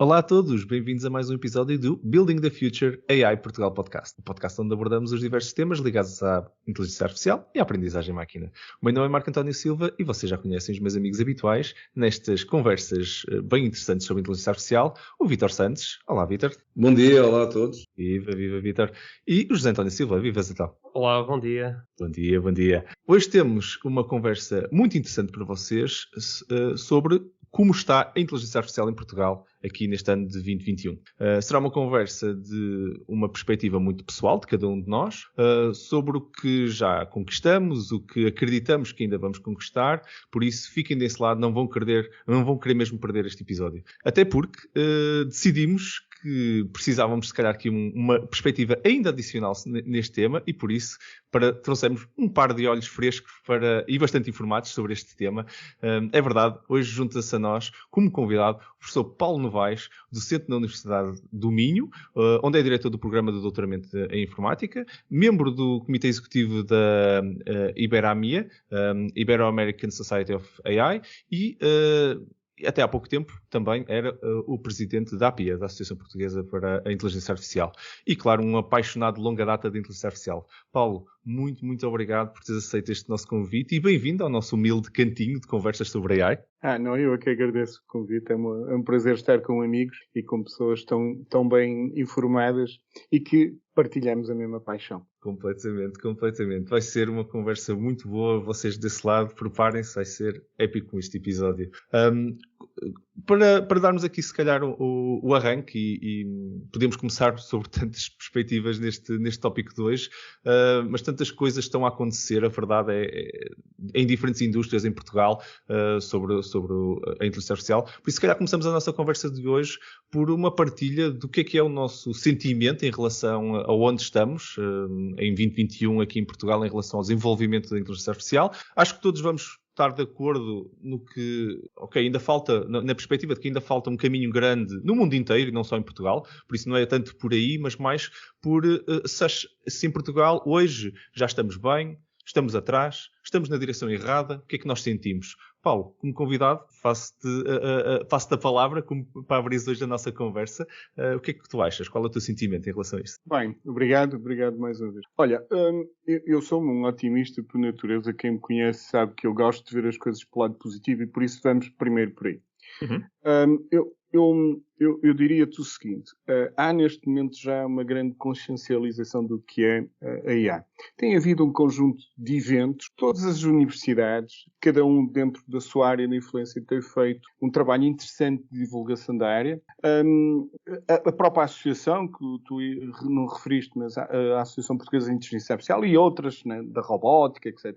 Olá a todos, bem-vindos a mais um episódio do Building the Future AI Portugal Podcast, o podcast onde abordamos os diversos temas ligados à inteligência artificial e à aprendizagem máquina. O meu nome é Marco António Silva e vocês já conhecem os meus amigos habituais nestas conversas bem interessantes sobre inteligência artificial, o Vítor Santos. Olá, Vítor. Bom dia, olá a todos. Viva, Vítor. E o José António Silva. Viva, Zé então. Olá, bom dia. Bom dia. Hoje temos uma conversa muito interessante para vocês sobre como está a inteligência artificial em Portugal aqui neste ano de 2021. Será uma conversa de uma perspectiva muito pessoal de cada um de nós, sobre o que já conquistamos, o que acreditamos que ainda vamos conquistar, por isso fiquem desse lado, não vão querer mesmo perder este episódio. Até porque decidimos que precisávamos, se calhar, aqui uma perspectiva ainda adicional neste tema e, por isso, trouxemos um par de olhos frescos e bastante informados sobre este tema. É verdade, hoje junta-se a nós, como convidado, o professor Paulo Novaes, docente na Universidade do Minho, onde é diretor do programa de doutoramento em Informática, membro do Comitê Executivo da Iberamia, Ibero-American Society of AI, e até há pouco tempo também era o presidente da APIA, da Associação Portuguesa para a Inteligência Artificial. E, claro, um apaixonado de longa data de inteligência artificial. Paulo, muito obrigado por teres aceito este nosso convite e bem-vindo ao nosso humilde cantinho de conversas sobre AI. Não, eu é que agradeço o convite. É um prazer estar com amigos e com pessoas tão bem informadas e que partilhamos a mesma paixão. Completamente. Vai ser uma conversa muito boa. Vocês desse lado, preparem-se, vai ser épico este episódio. Para darmos aqui, se calhar, o arranque e podemos começar sobre tantas perspectivas neste tópico de hoje, mas tantas coisas estão a acontecer, a verdade é em diferentes indústrias em Portugal, sobre a inteligência artificial. Por isso, se calhar, começamos a nossa conversa de hoje por uma partilha do que é o nosso sentimento em relação a onde estamos, em 2021 aqui em Portugal, em relação ao desenvolvimento da inteligência artificial. Acho que todos vamos estar de acordo no que, ainda falta, na perspectiva de que ainda falta um caminho grande no mundo inteiro e não só em Portugal, por isso não é tanto por aí, mas mais por se em Portugal hoje já estamos bem, estamos atrás, estamos na direção errada, o que é que nós sentimos? Paulo, como convidado, faço-te a palavra para abrir hoje a nossa conversa. O que é que tu achas? Qual é o teu sentimento em relação a isso? Bem, obrigado mais uma vez. Olha, eu sou um otimista por natureza. Quem me conhece sabe que eu gosto de ver as coisas pelo lado positivo e por isso vamos primeiro por aí. Eu diria-te o seguinte, há neste momento já uma grande consciencialização do que é a IA. Tem havido um conjunto de eventos, todas as universidades, cada um dentro da sua área de influência tem feito um trabalho interessante de divulgação da área. A própria associação, que tu não referiste, mas a Associação Portuguesa de Inteligência Artificial e outras, né, da robótica, etc.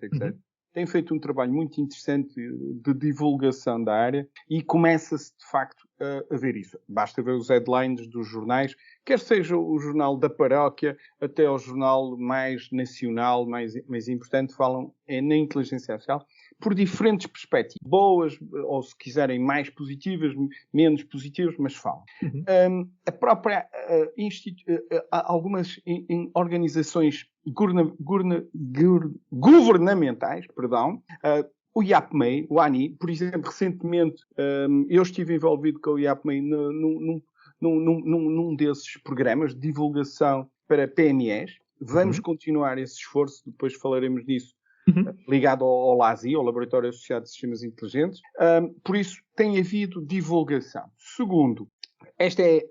Tem feito um trabalho muito interessante de divulgação da área e começa-se, de facto, a ver isso. Basta ver os headlines dos jornais, quer seja o jornal da paróquia, até o jornal mais nacional, mais importante, falam na inteligência artificial, por diferentes perspectivas. Boas, ou se quiserem, mais positivas, menos positivas, mas falam. A própria algumas organizações governamentais, o IAPMEI, o ANI, por exemplo, recentemente eu estive envolvido com o IAPMEI num desses programas de divulgação para PMEs. Vamos continuar esse esforço, depois falaremos disso, ligado ao LASI, ao Laboratório Associado de Sistemas Inteligentes. Por isso, tem havido divulgação. Segundo, esta é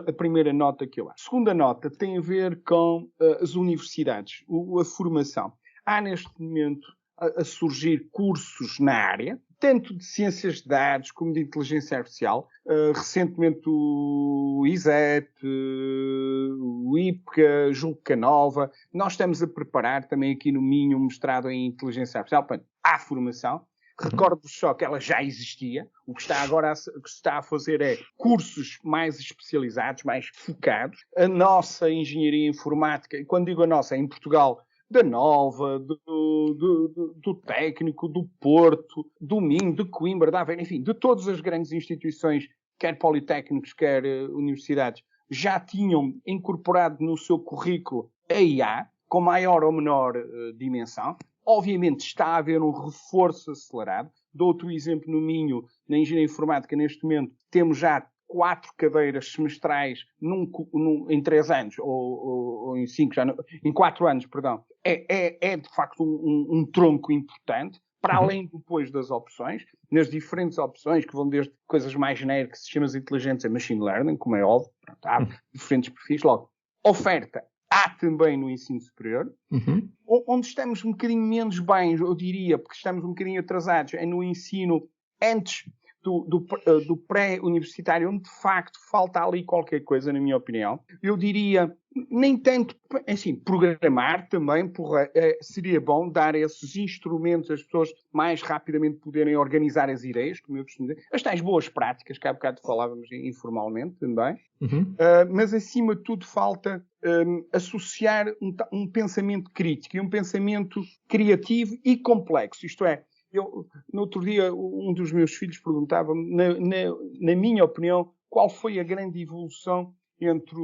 a primeira nota que eu acho. A segunda nota tem a ver com as universidades, a formação. Há neste momento a surgir cursos na área, tanto de ciências de dados como de inteligência artificial. Recentemente o ISET, o IPCA, julgo que a Nova. Nós estamos a preparar também aqui no Minho um mestrado em inteligência artificial. Portanto, há formação. Recordo-vos só que ela já existia. O que está agora se está a fazer é cursos mais especializados, mais focados. A nossa engenharia informática, e quando digo a nossa, é em Portugal, da Nova, do Técnico, do Porto, do Minho, de Coimbra, da Aveiro, enfim, de todas as grandes instituições, quer politécnicos, quer universidades, já tinham incorporado no seu currículo a IA, com maior ou menor dimensão. Obviamente está a haver um reforço acelerado. Dou-te o exemplo no Minho, na engenharia informática, neste momento, temos já 4 cadeiras semestrais em 3 anos, ou em 5, em 4 anos, perdão, é de facto um tronco importante, para além depois das opções, nas diferentes opções, que vão desde coisas mais genéricas, sistemas inteligentes a machine learning, como é óbvio, há diferentes perfis, logo, oferta há também no ensino superior, onde estamos um bocadinho menos bem, eu diria, porque estamos um bocadinho atrasados, é no ensino antes do pré-universitário, onde de facto falta ali qualquer coisa, na minha opinião. Eu diria, nem tanto, assim, programar também, seria bom dar esses instrumentos às pessoas mais rapidamente poderem organizar as ideias, como eu costumo dizer, as tais boas práticas, que há bocado falávamos informalmente também, mas acima de tudo falta associar um pensamento crítico e um pensamento criativo e complexo, isto é, no outro dia, um dos meus filhos perguntava-me, na minha opinião, qual foi a grande evolução entre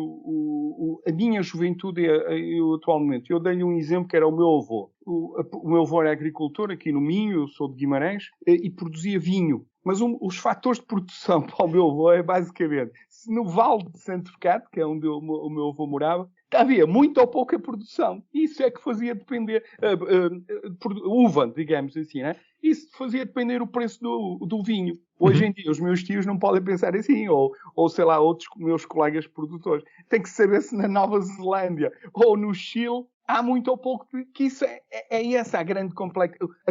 a minha juventude e o atual momento. Eu dei-lhe um exemplo que era o meu avô. O meu avô era agricultor aqui no Minho, eu sou de Guimarães, e produzia vinho. Mas os fatores de produção para o meu avô é basicamente, se no Vale de Santo Bocado, que é onde o meu avô morava, havia muita ou pouca produção. Isso é que fazia depender, uva, digamos assim, né? Isso fazia depender o preço do vinho. Hoje em dia, os meus tios não podem pensar assim, ou sei lá, outros meus colegas produtores. Tem que saber se na Nova Zelândia ou no Chile há muito ou pouco, que isso é essa a grande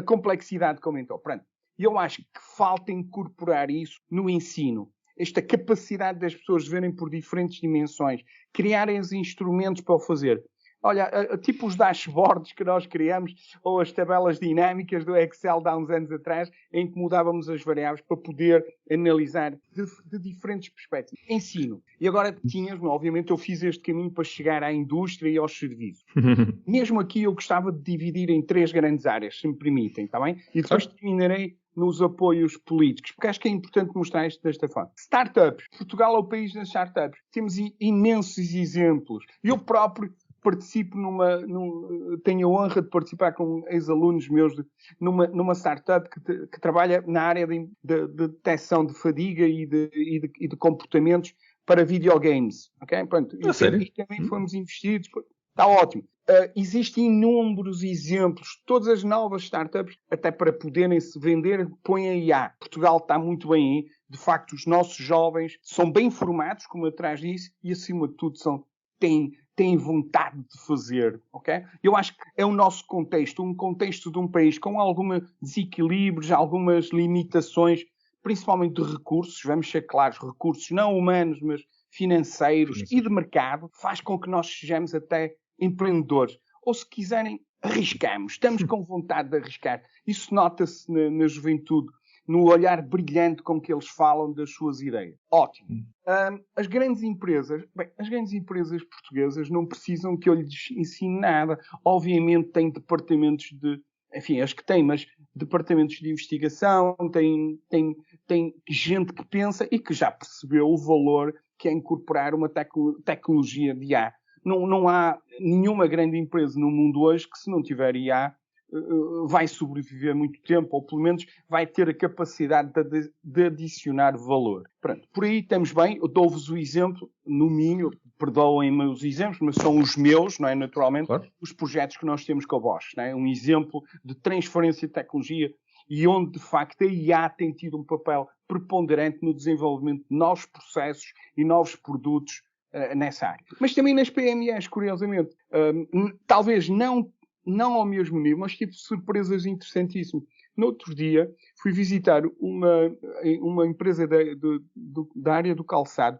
complexidade que aumentou. Pronto. E eu acho que falta incorporar isso no ensino. Esta capacidade das pessoas verem por diferentes dimensões, criarem os instrumentos para o fazer. Olha, tipo os dashboards que nós criamos, ou as tabelas dinâmicas do Excel de há uns anos atrás, em que mudávamos as variáveis para poder analisar de diferentes perspectivas. Ensino. E agora obviamente eu fiz este caminho para chegar à indústria e aos serviços. Mesmo aqui eu gostava de dividir em 3 grandes áreas, se me permitem, está bem? E depois terminarei nos apoios políticos, porque acho que é importante mostrar isto desta forma. Startups. Portugal é o país das startups. Temos imensos exemplos. Eu próprio participo tenho a honra de participar com ex-alunos meus numa startup que trabalha na área de detecção de fadiga e de comportamentos para videogames. Ok? Pronto. E também fomos investidos. Está ótimo. Existem inúmeros exemplos. Todas as novas startups, até para poderem se vender, põem a IA. Portugal está muito bem aí. De facto, os nossos jovens são bem formados, como atrás disso, e acima de tudo têm vontade de fazer, ok? Eu acho que é o nosso contexto, um contexto de um país com alguns desequilíbrios, algumas limitações, principalmente de recursos, vamos ser claros, recursos não humanos, mas financeiros e de mercado, faz com que nós sejamos até empreendedores. Ou se quiserem, arriscamos, estamos com vontade de arriscar. Isso nota-se na juventude, no olhar brilhante com que eles falam das suas ideias. Ótimo. As grandes empresas portuguesas não precisam que eu lhes ensine nada. Obviamente têm departamentos as que têm, mas departamentos de investigação, têm gente que pensa e que já percebeu o valor que é incorporar uma tecnologia de IA. Não há nenhuma grande empresa no mundo hoje que, se não tiver IA, vai sobreviver muito tempo, ou pelo menos vai ter a capacidade de adicionar valor. Pronto, por aí estamos bem. Eu dou-vos o exemplo no Minho, perdoem-me os exemplos, mas são os meus, não é? Naturalmente, claro. Os projetos que nós temos com a Bosch, não é? Um exemplo de transferência de tecnologia e onde, de facto, a IA tem tido um papel preponderante no desenvolvimento de novos processos e novos produtos nessa área. Mas também nas PMEs, curiosamente. Talvez não ao mesmo nível, mas tive surpresas interessantíssimas. No outro dia, fui visitar uma empresa da área do calçado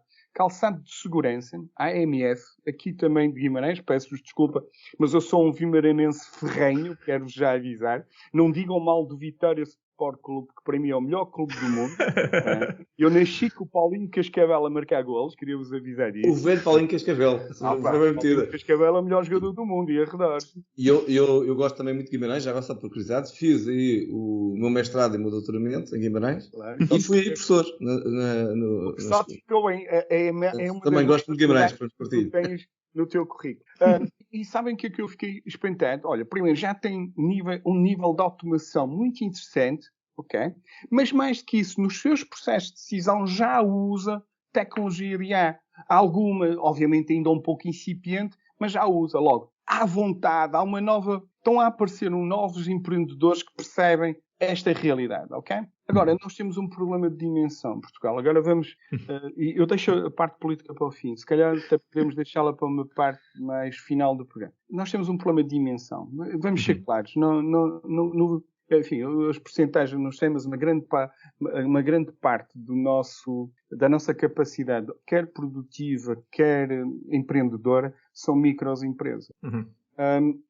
de segurança, a AMF, aqui também de Guimarães, peço-vos desculpa, mas eu sou um vimaranense ferrenho, quero-vos já avisar. Não digam mal do Vitória Sport Clube, que para mim é o melhor clube do mundo. Eu nasci com o Paulinho Cascavel a marcar golos, queria-vos avisar disso. O velho Paulinho Cascavel. Paulinho Cascavel é o melhor jogador do mundo e arredores. E eu gosto também muito de Guimarães, já gosto por curiosidade. Fiz aí o meu mestrado e o meu doutoramento em Guimarães. Claro. E fui aí professor. Só te ficou bem. Também gosto de Guimarães, para tu tens no teu currículo. E sabem que eu fiquei espantado? Olha, primeiro, já tem um nível de automação muito interessante, ok? Mas mais do que isso, nos seus processos de decisão já usa tecnologia de IA. Há alguma, obviamente ainda um pouco incipiente, mas já usa logo. Há vontade, estão a aparecer novos empreendedores que percebem esta realidade, ok? Agora, nós temos um problema de dimensão, Portugal. Agora vamos... eu deixo a parte política para o fim. Se calhar até podemos deixá-la para uma parte mais final do programa. Nós temos um problema de dimensão. Vamos ser claros. Enfim, as percentagens não sei, mas uma grande parte da nossa capacidade, quer produtiva, quer empreendedora, são microempresas.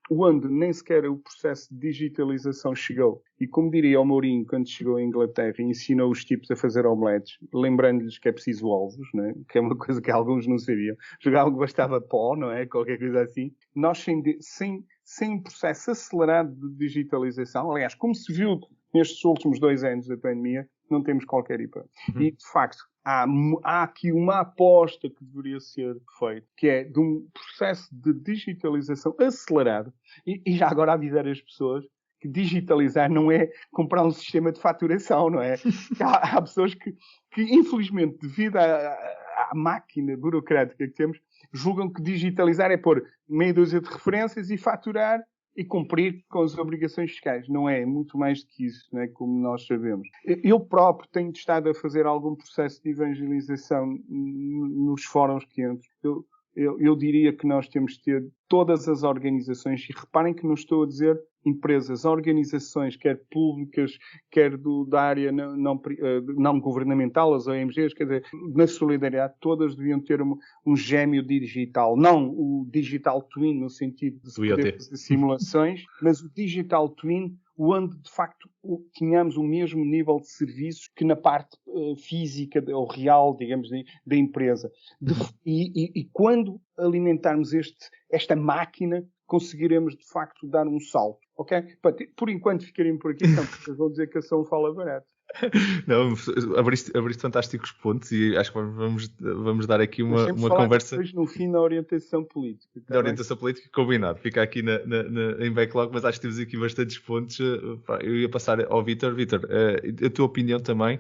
Onde nem sequer o processo de digitalização chegou. E como diria o Mourinho quando chegou à Inglaterra e ensinou os tipos a fazer omeletes, lembrando-lhes que é preciso ovos, não é? Que é uma coisa que alguns não sabiam. Jogar algo bastava pó, não é? Qualquer coisa assim. Nós sem um processo acelerado de digitalização, aliás, como se viu nestes últimos 2 anos da pandemia, não temos qualquer hipótese. E, de facto, há aqui uma aposta que deveria ser feita, que é de um processo de digitalização acelerado, e já agora avisar as pessoas que digitalizar não é comprar um sistema de faturação, não é? Há pessoas que, infelizmente, devido à máquina burocrática que temos, julgam que digitalizar é pôr meia dúzia de referências e faturar e cumprir com as obrigações fiscais. Não é muito mais do que isso, não é? Como nós sabemos. Eu próprio tenho estado a fazer algum processo de evangelização nos fóruns que entro. Eu diria que nós temos de ter todas as organizações, e reparem que não estou a dizer empresas, organizações, quer públicas, quer da área não governamental, as ONGs, quer dizer, na solidariedade, todas deviam ter um gêmeo digital. Não o digital twin, no sentido de poder fazer simulações, mas o digital twin, onde, de facto, tínhamos o mesmo nível de serviços que na parte física ou real, digamos, da empresa. E quando alimentarmos esta máquina, conseguiremos, de facto, dar um salto. Ok? Por enquanto ficarem por aqui, não, porque vão dizer que a ação fala barato. Não, abriste fantásticos pontos e acho que vamos dar aqui uma conversa. Depois no fim da orientação política. Da orientação política, combinado. Fica aqui em backlog, mas acho que temos aqui bastantes pontos. Eu ia passar ao Vítor. Vítor, a tua opinião também,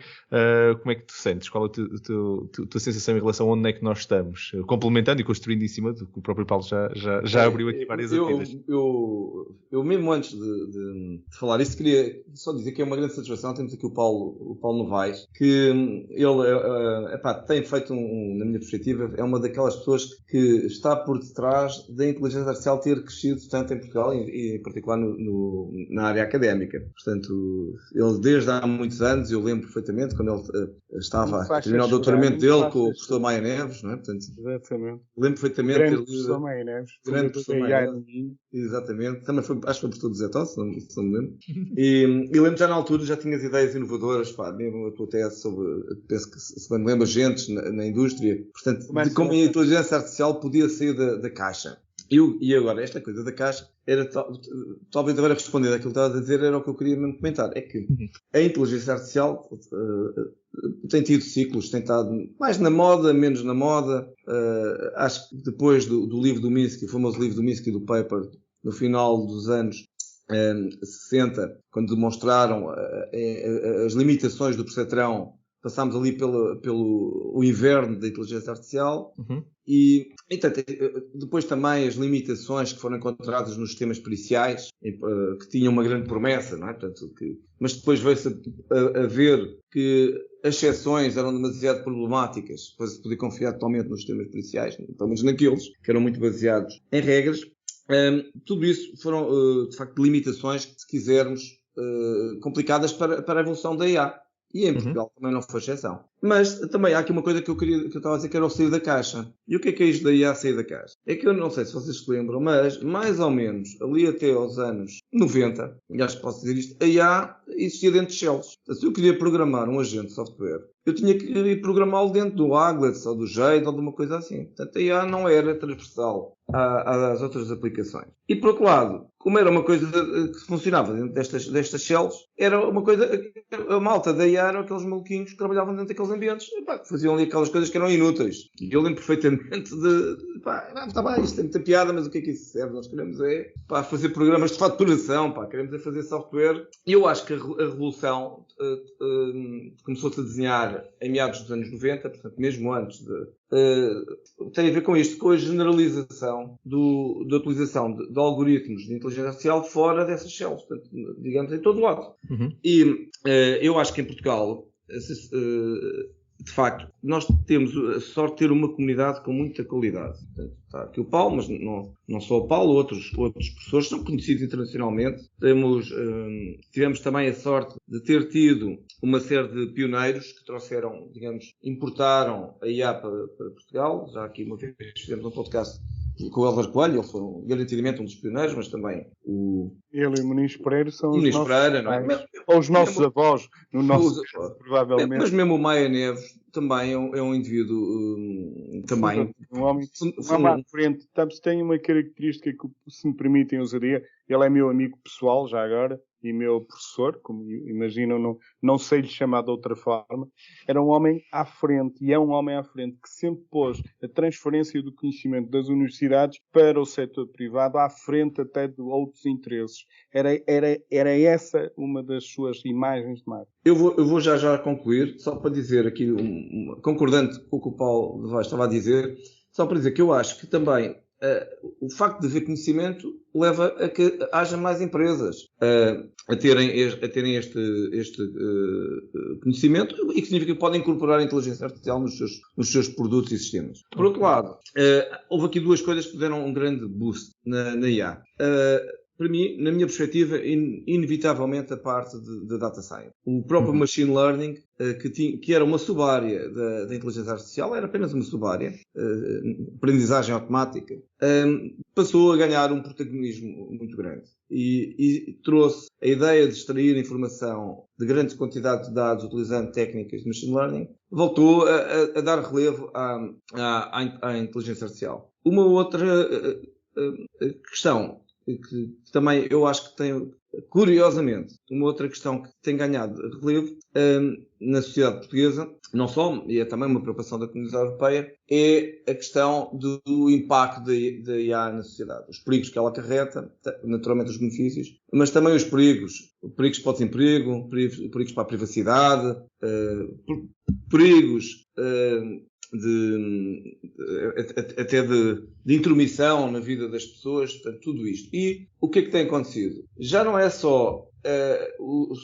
como é que tu sentes? Qual é a tua sensação em relação a onde é que nós estamos? Complementando e construindo em cima do que o próprio Paulo já abriu aqui várias atividades. Eu mesmo antes de falar isso, queria só dizer que é uma grande satisfação. Temos aqui o Paulo Novaes, que ele tem feito, na minha perspectiva, é uma daquelas pessoas que está por detrás da inteligência artificial ter crescido tanto em Portugal e em particular na área académica. Portanto, ele desde há muitos anos, eu lembro perfeitamente, quando ele estava a terminar o doutoramento dele com o professor Maia Neves, não é? Portanto, exatamente. Lembro perfeitamente. Grande professor Maia Neves. Grande professor Maia Neves. Exatamente. Também acho que foi professor do Zé Tó, se não me lembro. E lembro já na altura, já tinhas ideias inovadoras, mesmo a tua tese sobre, penso que se bem me lembro, agentes na indústria, portanto, de como a inteligência artificial podia sair da caixa. E agora, esta coisa da caixa, era talvez agora respondendo àquilo que estava a dizer, era o que eu queria mesmo comentar, é que a inteligência artificial tem tido ciclos, tem estado mais na moda, menos na moda. Acho que depois do livro do Minsky, o famoso livro do Minsky, do paper, no final dos anos 60, quando demonstraram as limitações do percetrão, passámos ali pelo inverno da inteligência artificial. E depois também as limitações que foram encontradas nos sistemas periciais, que tinham uma grande promessa, não é? Portanto, mas depois veio-se a ver que as exceções eram demasiado problemáticas para se poder confiar totalmente nos sistemas periciais, pelo menos naqueles que eram muito baseados em regras. Tudo isso foram, de facto, limitações, se quisermos, complicadas para a evolução da IA. E em Portugal também não foi exceção. Mas também há aqui uma coisa que eu estava a dizer, que era o sair da caixa. E o que é isto da IA sair da caixa? É que eu não sei se vocês se lembram, mas mais ou menos ali até aos anos 90, e acho que posso dizer isto, a IA existia dentro de shells. Se eu queria programar um agente de software, eu tinha que ir programá-lo dentro do Aglet, ou do Jade, ou de uma coisa assim. Portanto, a IA não era transversal às outras aplicações. E por outro lado, como era uma coisa que funcionava dentro destas shells, era uma coisa, a malta da IA eram aqueles maluquinhos que trabalhavam dentro daqueles ambientes, faziam ali aquelas coisas que eram inúteis. E eu lembro perfeitamente está bem, isto tem muita piada, mas o que é que isso serve? Nós queremos fazer programas de faturação, queremos fazer software. E eu acho que a revolução começou-se a desenhar em meados dos anos 90, portanto, mesmo antes tem a ver com isto, com a generalização da utilização de algoritmos de inteligência artificial fora dessas shells, portanto, digamos, em todo lado. E eu acho que em Portugal, de facto, nós temos a sorte de ter uma comunidade com muita qualidade. Portanto, está aqui o Paulo, mas não só o Paulo, outros professores são conhecidos internacionalmente. Tivemos também a sorte de ter tido uma série de pioneiros que trouxeram, digamos, importaram a IA para Portugal. Já aqui uma vez fizemos um podcast com o Álvaro Coelho, ele foi garantidamente um dos pioneiros, mas também ele e o Muniz Pereira são os Muniz nossos Pereira, não é? Ou os nossos avós, no nosso caso, provavelmente. Mas mesmo o Maia Neves também é um indivíduo também. Um homem à frente. Tem uma característica que, se me permitem a ousadia, ele é meu amigo pessoal, já agora, e meu professor, como imaginam, não sei lhe chamar de outra forma. Era um homem à frente, e é um homem à frente que sempre pôs a transferência do conhecimento das universidades para o setor privado, à frente até de outros interesses. Era essa uma das suas imagens de marca. Eu vou já concluir, só para dizer aqui, concordante com o que o Paulo de Vaz estava a dizer, só para dizer que eu acho que também o facto de haver conhecimento leva a que haja mais empresas a terem este conhecimento, e que significa que podem incorporar a inteligência artificial nos seus produtos e sistemas. Por outro lado, houve aqui duas coisas que deram um grande boost na IA. Para mim, na minha perspectiva, inevitavelmente a parte de data science. O próprio machine learning, que era uma sub-área da inteligência artificial, era apenas uma sub-área, aprendizagem automática, passou a ganhar um protagonismo muito grande. E trouxe a ideia de extrair informação de grandes quantidades de dados utilizando técnicas de machine learning, voltou a dar relevo à inteligência artificial. Uma outra questão que também eu acho que tem, curiosamente, uma outra questão que tem ganhado relevo na sociedade portuguesa, não só, e é também uma preocupação da comunidade europeia, é a questão do impacto da IA na sociedade. Os perigos que ela acarreta, naturalmente os benefícios, mas também os perigos para o desemprego, perigos para a privacidade, perigos até de intromissão na vida das pessoas, portanto, tudo isto. E o que é que tem acontecido? Já não é só,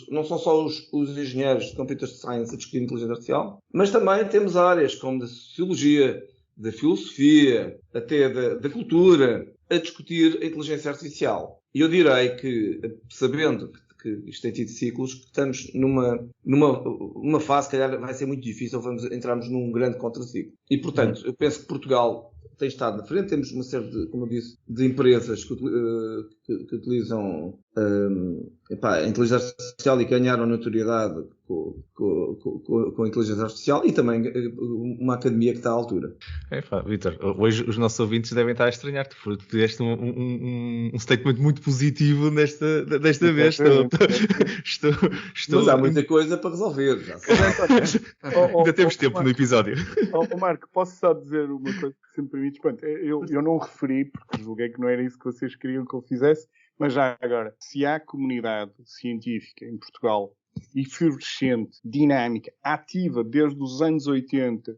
não são só os engenheiros de computer science a discutir inteligência artificial, mas também temos áreas como da sociologia, da filosofia, até da cultura, a discutir a inteligência artificial. E eu direi que, sabendo que isto tem tido ciclos, que estamos numa fase, se calhar vai ser muito difícil, entrarmos num grande contraciclo. E, portanto, eu penso que Portugal tem estado na frente, temos uma série de, como eu disse, de empresas que utilizam a inteligência artificial e ganharam notoriedade com a inteligência artificial, e também uma academia que está à altura. Vítor, hoje os nossos ouvintes devem estar a estranhar-te, porque tu deste um statement muito positivo desta vez. Mas há muita coisa para resolver. Já ainda temos tempo no episódio. Marco, posso só dizer uma coisa que se me permites? Eu não referi, porque julguei que não era isso que vocês queriam que eu fizesse, mas já agora, se há comunidade científica em Portugal efervescente, dinâmica, ativa desde os anos 80,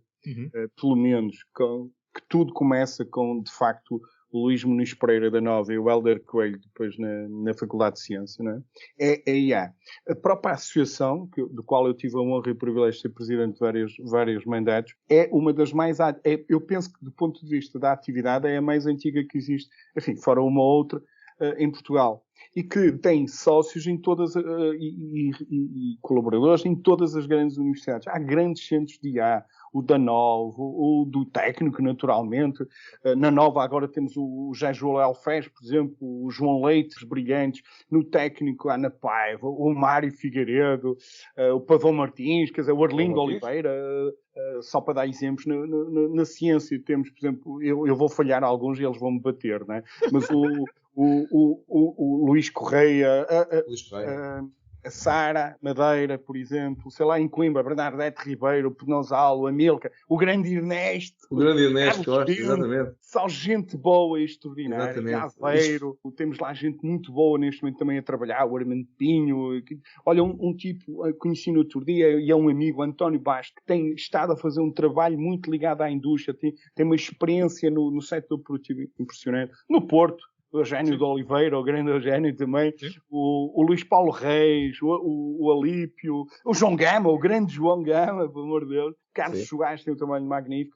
pelo menos, que tudo começa com, de facto, o Luís Muniz Pereira da Nova e o Hélder Coelho depois na Faculdade de Ciência, não é? É a IA. A própria associação, do qual eu tive a honra e o privilégio de ser presidente de vários mandatos, é uma das mais... eu penso que, do ponto de vista da atividade, é a mais antiga que existe, enfim, fora uma ou outra, em Portugal. E que tem sócios em todas e colaboradores em todas as grandes universidades. Há grandes centros de IA, o da Nova, o do Técnico, naturalmente. Na Nova agora temos o José Joel Fez, por exemplo, o João Leite, os brilhantes. No Técnico, a Ana Paiva, o Mário Figueiredo, o Pavão Martins, quer dizer, o Arlindo Oliveira, só para dar exemplos. Na ciência temos, por exemplo, eu vou falhar alguns e eles vão me bater, não é? Mas o Luís Correia, a Sara Madeira, por exemplo, sei lá, em Coimbra, Bernadette Ribeiro, o Penosal, o Amilcar, o grande Ernesto. O grande Ernesto Costa, exatamente. Só gente boa e extraordinária. Exatamente. Aveiro, temos lá gente muito boa neste momento também a trabalhar, o Armando Pinho. Olha, um tipo, conheci no outro dia, e é um amigo, António Bastos, que tem estado a fazer um trabalho muito ligado à indústria, tem uma experiência no setor produtivo impressionante. No Porto, o Eugénio de Oliveira, o grande Eugénio também, o Luís Paulo Reis, o Alípio, o João Gama, o grande João Gama, pelo amor de Deus, Carlos Chugás tem um trabalho magnífico,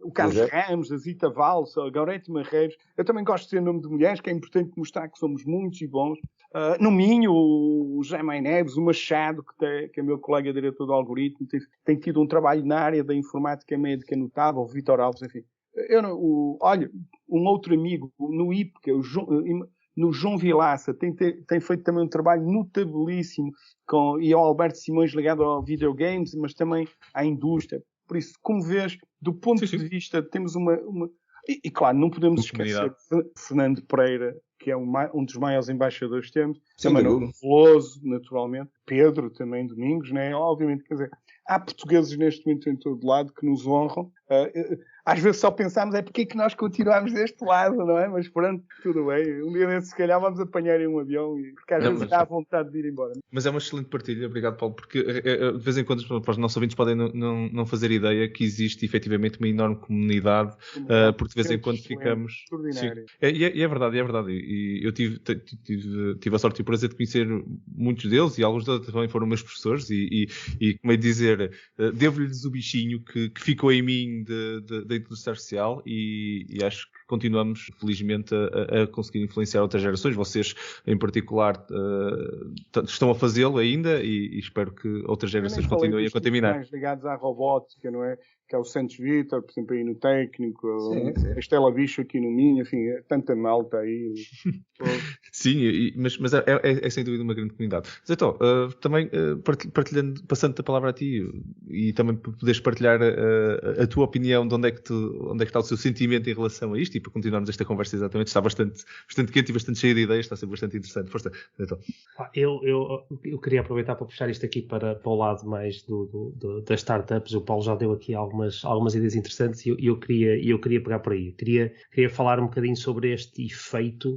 o Carlos Ramos, a Zita Valsa, a Gaurete Marreiros. Eu também gosto de dizer nome de mulheres, que é importante mostrar que somos muitos e bons. No Minho, o José Maia Neves, o Machado, que é meu colega diretor do algoritmo, tem tido um trabalho na área da informática médica notável, o Vítor Alves, enfim. Olha, um outro amigo no IPCA, no João Vilaça, tem feito também um trabalho notabilíssimo e ao Alberto Simões ligado ao videogames, mas também à indústria. Por isso, como vês, do ponto de vista, temos uma... E claro, não podemos esquecer de Fernando Pereira, que é um dos maiores embaixadores que temos, também no Veloso, naturalmente, Pedro também, Domingos, né? Obviamente, quer dizer, há portugueses neste momento em todo lado que nos honram. Às vezes só pensamos porque é que nós continuamos deste lado, não é? Mas pronto, tudo bem. Um dia desses, se calhar, vamos apanhar em um avião porque às vezes dá vontade de ir embora. Mas é uma excelente partilha, obrigado, Paulo, porque de vez em quando os nossos ouvintes podem não fazer ideia que existe efetivamente uma enorme comunidade, porque de vez em quando ficamos... E é verdade, e eu tive a sorte e o prazer de conhecer muitos deles, e alguns deles também foram meus professores, e como é dizer, devo-lhes o bichinho que ficou em mim da inteligência artificial, e acho que continuamos, felizmente, a conseguir influenciar outras gerações. Vocês, em particular, estão a fazê-lo ainda, e espero que outras gerações continuem a contaminar. Mais ligados à robótica, não é? Que é o Santos Vitor, por exemplo, aí no técnico, a Estela Bicho aqui no Minho, enfim, tanta malta aí. Sim, mas é sem dúvida uma grande comunidade. Mas então, também passando a palavra a ti, e também poderes partilhar a tua opinião de onde é que está o seu sentimento em relação a isto, e para continuarmos esta conversa exatamente, está bastante quente e bastante cheia de ideias, está a ser bastante interessante. Força, então. Eu queria aproveitar para puxar isto aqui para o lado mais das startups. O Paulo já deu aqui algumas ideias interessantes e eu queria pegar por aí. Queria falar um bocadinho sobre este efeito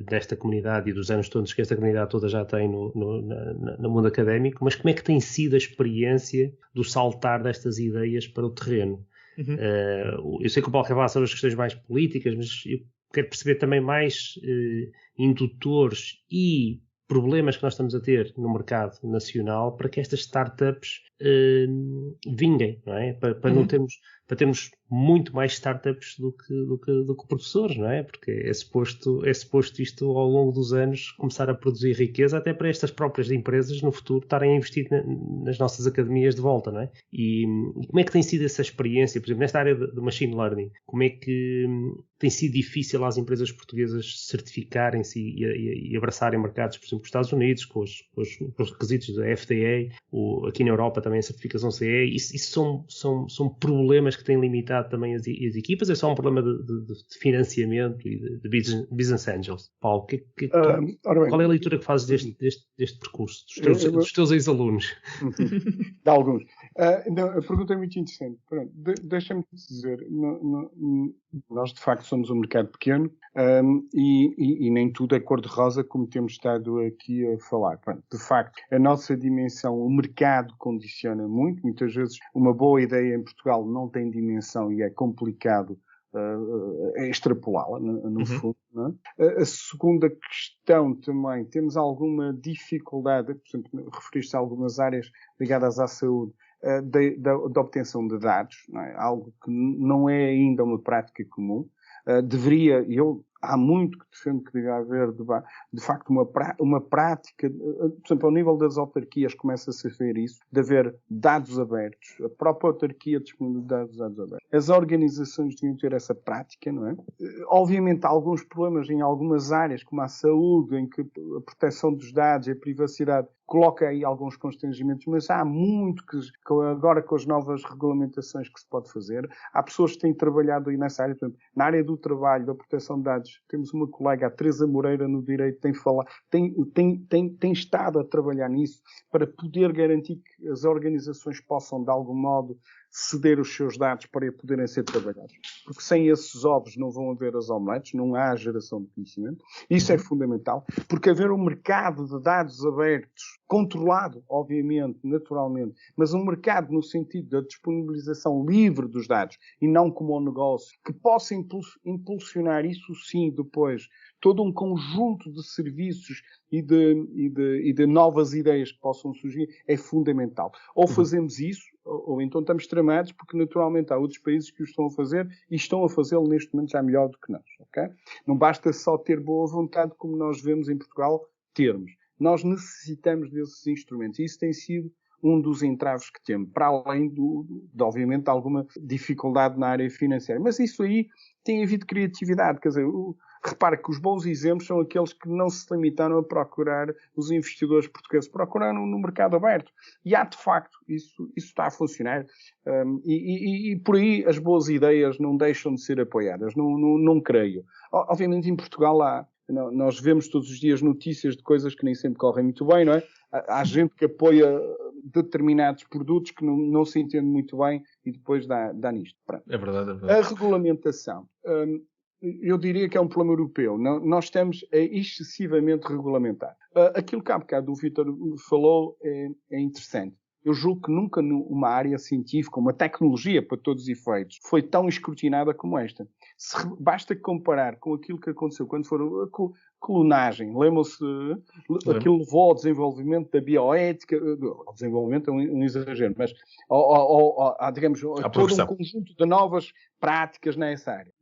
desta comunidade e dos anos todos que esta comunidade toda já tem no mundo académico, mas como é que tem sido a experiência do saltar destas ideias para o terreno? Eu sei que o Paulo quer falar sobre as questões mais políticas, mas eu quero perceber também mais indutores e problemas que nós estamos a ter no mercado nacional para que estas startups vinguem, não é? Para termos muito mais startups do que professores, não é? Porque é suposto isto ao longo dos anos começar a produzir riqueza até para estas próprias empresas no futuro estarem a investir nas nossas academias de volta, não é? E como é que tem sido essa experiência, por exemplo, nesta área do machine learning? Como é que tem sido difícil às empresas portuguesas certificarem-se e abraçarem mercados, por exemplo, os Estados Unidos, com os requisitos da FDA, aqui na Europa também a certificação CE? Isso são problemas que têm limitado também as equipas? É só um problema de financiamento e de business angels? Paulo, qual é a leitura que fazes deste percurso, dos teus ex-alunos? De alguns. A pergunta é muito interessante. Pronto, deixa-me dizer, nós de facto somos um mercado pequeno e nem tudo é cor-de-rosa como temos estado aqui a falar. Pronto, de facto, a nossa dimensão, o mercado condiciona muito. Muitas vezes uma boa ideia em Portugal não tem dimensão e é complicado extrapolá-la, no fundo. Não é? A segunda questão também, temos alguma dificuldade, por exemplo, referir-se a algumas áreas ligadas à saúde, da obtenção de dados, não é? Algo que não é ainda uma prática comum. Há muito que defendo que deve haver, de facto, uma prática, por exemplo, ao nível das autarquias começa-se a ver isso, de haver dados abertos, a própria autarquia disponibilidade dos dados abertos. As organizações deviam ter essa prática, não é? Obviamente há alguns problemas em algumas áreas, como a saúde, em que a proteção dos dados e a privacidade coloca aí alguns constrangimentos, mas há muito que agora com as novas regulamentações que se pode fazer. Há pessoas que têm trabalhado aí nessa área, por exemplo, na área do trabalho, da proteção de dados. Temos uma colega, a Teresa Moreira, no Direito, tem estado a trabalhar nisso para poder garantir que as organizações possam, de algum modo, ceder os seus dados para poderem ser trabalhados. Porque sem esses ovos não vão haver as omeletes, não há geração de conhecimento. Isso é fundamental, porque haver um mercado de dados abertos, controlado, obviamente, naturalmente, mas um mercado no sentido da disponibilização livre dos dados e não como um negócio, que possa impulsionar isso sim depois todo um conjunto de serviços e de novas ideias que possam surgir, é fundamental. Ou fazemos isso, ou então estamos tramados, porque naturalmente há outros países que o estão a fazer e estão a fazê-lo neste momento já melhor do que nós. Okay? Não basta só ter boa vontade, como nós vemos em Portugal termos. Nós necessitamos desses instrumentos. E isso tem sido um dos entraves que temos, para além de obviamente, alguma dificuldade na área financeira. Mas isso aí tem havido criatividade. Quer dizer, repare que os bons exemplos são aqueles que não se limitaram a procurar os investidores portugueses, procuraram no mercado aberto. E há, de facto, isso está a funcionar. E por aí as boas ideias não deixam de ser apoiadas. Não creio. Obviamente, em Portugal nós vemos todos os dias notícias de coisas que nem sempre correm muito bem, não é? Há gente que apoia determinados produtos que não se entende muito bem e depois dá nisto. Pronto. É verdade, é verdade. A regulamentação. Eu diria que é um problema europeu. Nós estamos excessivamente regulamentados. Aquilo que há bocado o Vítor falou é interessante. Eu julgo que nunca numa área científica, uma tecnologia para todos os efeitos, foi tão escrutinada como esta. Basta comparar com aquilo que aconteceu quando foram a clonagem. Lembram-se? Aquilo levou ao desenvolvimento da bioética. Ao desenvolvimento é um exagero, mas digamos, todo um conjunto de novas práticas nessa área.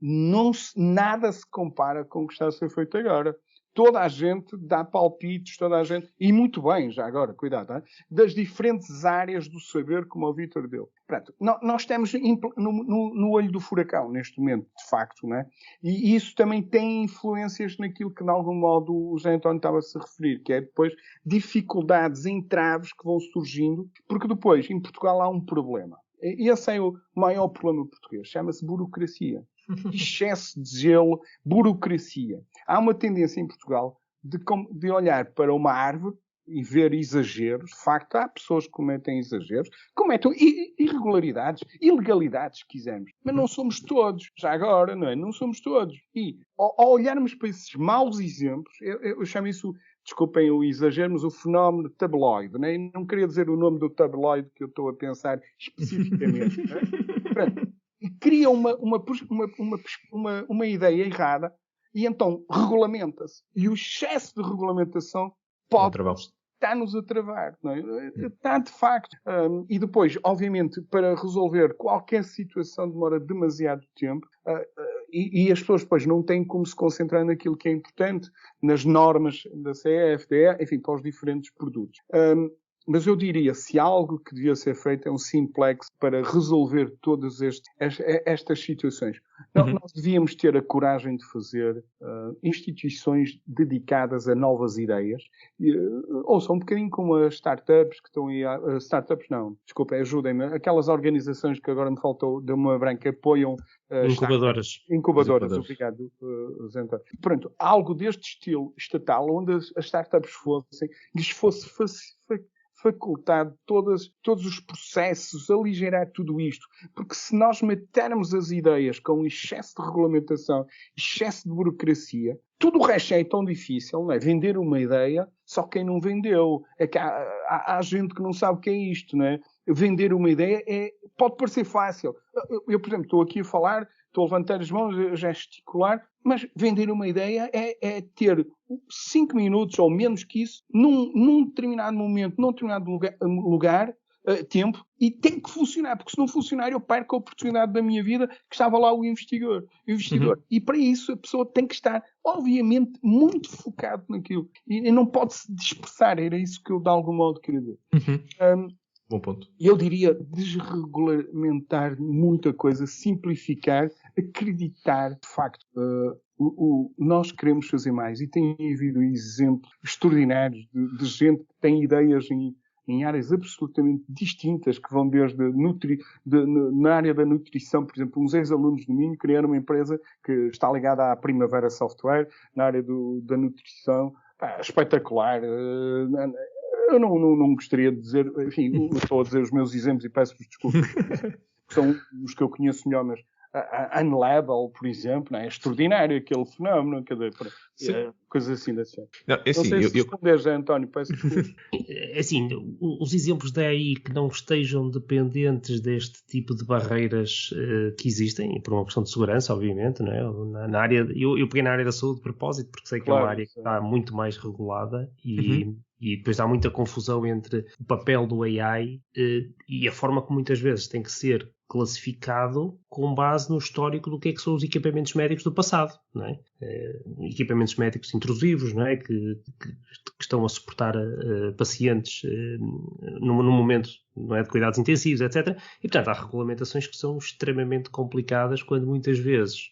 Nada se compara com o que está a ser feito agora. Toda a gente dá palpites, toda a gente, e muito bem, já agora, cuidado, hein? Das diferentes áreas do saber, como o Vítor deu. Pronto, nós estamos no olho do furacão, neste momento, de facto, né? E isso também tem influências naquilo que, de algum modo, o José António estava a se referir, que é depois dificuldades, entraves que vão surgindo, porque depois, em Portugal, há um problema. E esse é o maior problema português, chama-se burocracia. Excesso de gelo, burocracia. Há uma tendência em Portugal de olhar para uma árvore e ver exageros. De facto, há pessoas que cometem exageros, cometem irregularidades, ilegalidades, se quisermos. Mas não somos todos. Já agora, não é? Não somos todos. E, ao olharmos para esses maus exemplos, eu chamo isso, desculpem o exagero, mas o fenómeno tabloide. Não é? Não queria dizer o nome do tabloide que eu estou a pensar especificamente. Não é? Pronto. E cria uma ideia errada e então regulamenta-se. E o excesso de regulamentação pode estar-nos a travar. Não é? Está de facto. E depois, obviamente, para resolver qualquer situação demora demasiado tempo e as pessoas depois não têm como se concentrar naquilo que é importante, nas normas da CFDE, enfim, para os diferentes produtos. Mas eu diria, se há algo que devia ser feito é um simplex para resolver todas estas situações. Nós devíamos ter a coragem de fazer instituições dedicadas a novas ideias. Ouçam um bocadinho como as startups que estão aí... startups não, desculpem, ajudem-me. Aquelas organizações que agora me faltou de uma branca apoiam... Incubadoras, obrigado, Zé António. Pronto, algo deste estilo estatal, onde as startups lhes fosse facultado todos os processos, aligerar tudo isto. Porque se nós metermos as ideias com excesso de regulamentação, excesso de burocracia, tudo o resto é tão difícil, não é? Vender uma ideia, só quem não vendeu. É que há gente que não sabe o que é isto, não é? Vender uma ideia pode parecer fácil. Eu, por exemplo, estou aqui a falar, estou a levantar as mãos, a gesticular, mas vender uma ideia é ter 5 minutos ou menos que isso num determinado momento, num determinado lugar, tempo, e tem que funcionar, porque se não funcionar eu perco a oportunidade da minha vida que estava lá o investidor. E para isso a pessoa tem que estar, obviamente, muito focado naquilo. E não pode se dispersar, era isso que eu de algum modo queria dizer. Bom ponto. Eu diria desregulamentar muita coisa, simplificar, acreditar, de facto, nós queremos fazer mais e tem havido exemplos extraordinários de gente que tem ideias em áreas absolutamente distintas, que vão desde na área da nutrição, por exemplo, uns ex-alunos do Minho criaram uma empresa que está ligada à Primavera Software, na área da nutrição, espetacular. Eu não gostaria de dizer, enfim, estou a dizer os meus exemplos e peço-vos desculpa, que são os que eu conheço melhor, mas a Unlevel, por exemplo, é extraordinário aquele fenómeno, coisas assim desse género. Não sei se responder já, António, peço desculpa. Assim, os exemplos daí que não estejam dependentes deste tipo de barreiras que existem, por uma questão de segurança, obviamente, não é? Na área, eu peguei na área da saúde de propósito, porque sei que é uma área que está muito mais regulada e depois há muita confusão entre o papel do AI e a forma como muitas vezes tem que ser classificado com base no histórico do que é que são os equipamentos médicos do passado, não é? Equipamentos médicos intrusivos, não é? Que estão a suportar pacientes num momento, não é, de cuidados intensivos, etc. E, portanto, há regulamentações que são extremamente complicadas quando muitas vezes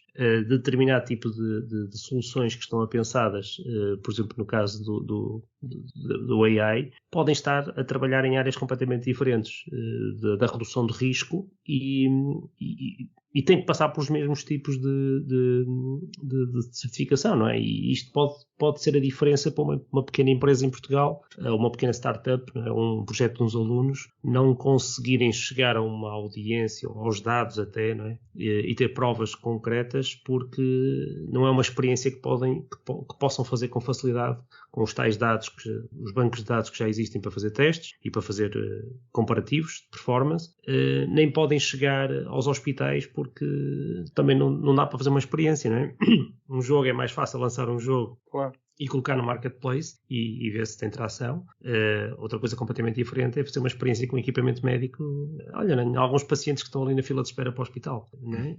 determinado tipo de soluções que estão pensadas, por exemplo, no caso do AI, podem estar a trabalhar em áreas completamente diferentes da redução de risco e tem que passar pelos mesmos tipos de certificação, não é? E isto pode ser a diferença para uma pequena empresa em Portugal, uma pequena startup, não é? Um projeto de uns alunos, não conseguirem chegar a uma audiência, ou aos dados até, não é? E ter provas concretas, porque não é uma experiência que possam fazer com facilidade com os tais dados, os bancos de dados que já existem para fazer testes e para fazer comparativos de performance, nem podem chegar aos hospitais porque também não dá para fazer uma experiência, não é? Um jogo é mais fácil lançar um jogo, claro, e colocar no marketplace e ver se tem tração. Outra coisa completamente diferente é fazer uma experiência com equipamento médico. Olha, alguns pacientes que estão ali na fila de espera para o hospital, não é?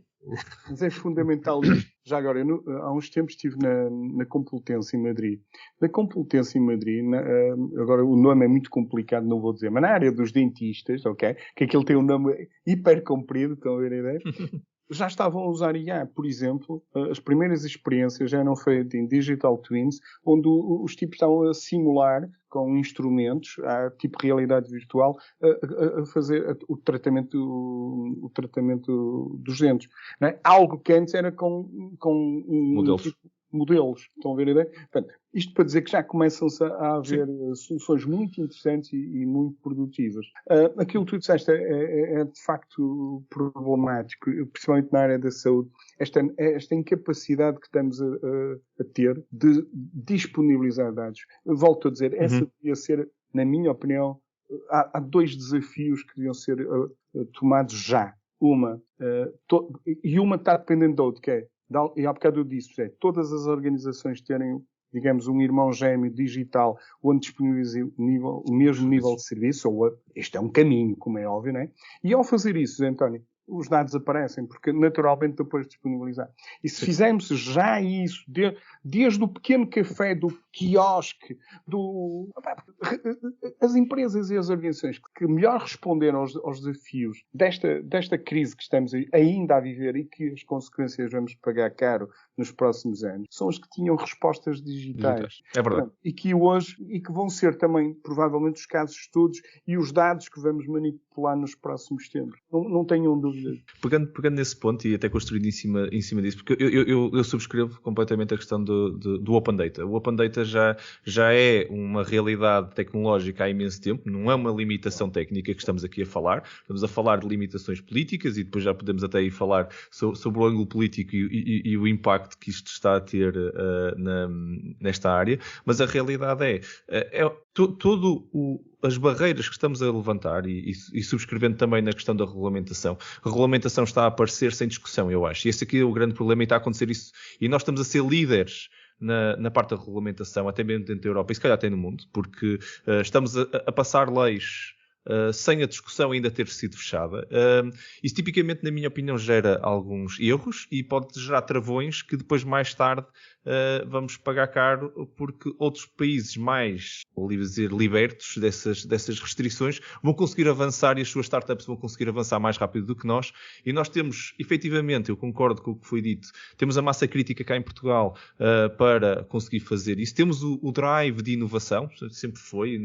Mas é fundamental isto. Já agora, há uns tempos estive na Complutense em Madrid. Na Complutense em Madrid, agora o nome é muito complicado, não vou dizer, mas na área dos dentistas, ok? Que aquilo tem um nome hiper comprido, estão a ver a ideia? Já estavam a usar IA, por exemplo, as primeiras experiências já eram feitas em Digital Twins, onde os tipos estavam a simular com instrumentos, tipo realidade virtual, a fazer o tratamento dos dentes. Não é? Algo que antes era com modelos. Estão a ver a ideia? Portanto, isto para dizer que já começam-se a haver soluções muito interessantes e muito produtivas. Aquilo que tu disseste é de facto problemático, principalmente na área da saúde. Esta incapacidade que estamos a ter de disponibilizar dados. Volto a dizer, essa devia ser, na minha opinião, há dois desafios que deviam ser tomados já. Uma está dependente da outra, que é, e há bocado eu disse, todas as organizações terem, digamos, um irmão gêmeo digital onde disponibilizem o mesmo nível de serviço, este é um caminho, como é óbvio, não é? E ao fazer isso, António, os dados aparecem, porque naturalmente depois de disponibilizar. E se fizermos já isso, desde o pequeno café, do quiosque, as empresas e as organizações que melhor responderam aos desafios desta crise que estamos ainda a viver e que as consequências vamos pagar caro nos próximos anos, são as que tinham respostas digitais. É verdade. E que vão ser também, provavelmente, os casos de estudos e os dados que vamos manipular nos próximos tempos. Não tenham dúvida. Pegando nesse ponto e até construindo em cima disso, porque eu subscrevo completamente a questão do Open Data. O Open Data já é uma realidade tecnológica há imenso tempo, não é uma limitação técnica que estamos aqui a falar. Estamos a falar de limitações políticas e depois já podemos até ir falar sobre o ângulo político e o impacto que isto está a ter nesta área, mas a realidade as barreiras que estamos a levantar e subscrevendo também na questão da regulamentação. A regulamentação está a aparecer sem discussão, eu acho. E esse aqui é o grande problema e está a acontecer isso. E nós estamos a ser líderes na parte da regulamentação, até mesmo dentro da Europa e se calhar até no mundo, porque estamos a passar leis sem a discussão ainda ter sido fechada. Isso tipicamente, na minha opinião, gera alguns erros e pode gerar travões que depois mais tarde vamos pagar caro porque outros países mais, vou dizer, libertos dessas restrições vão conseguir avançar e as suas startups vão conseguir avançar mais rápido do que nós. E nós temos, efetivamente, eu concordo com o que foi dito, temos a massa crítica cá em Portugal para conseguir fazer isso. Temos o drive de inovação, sempre foi,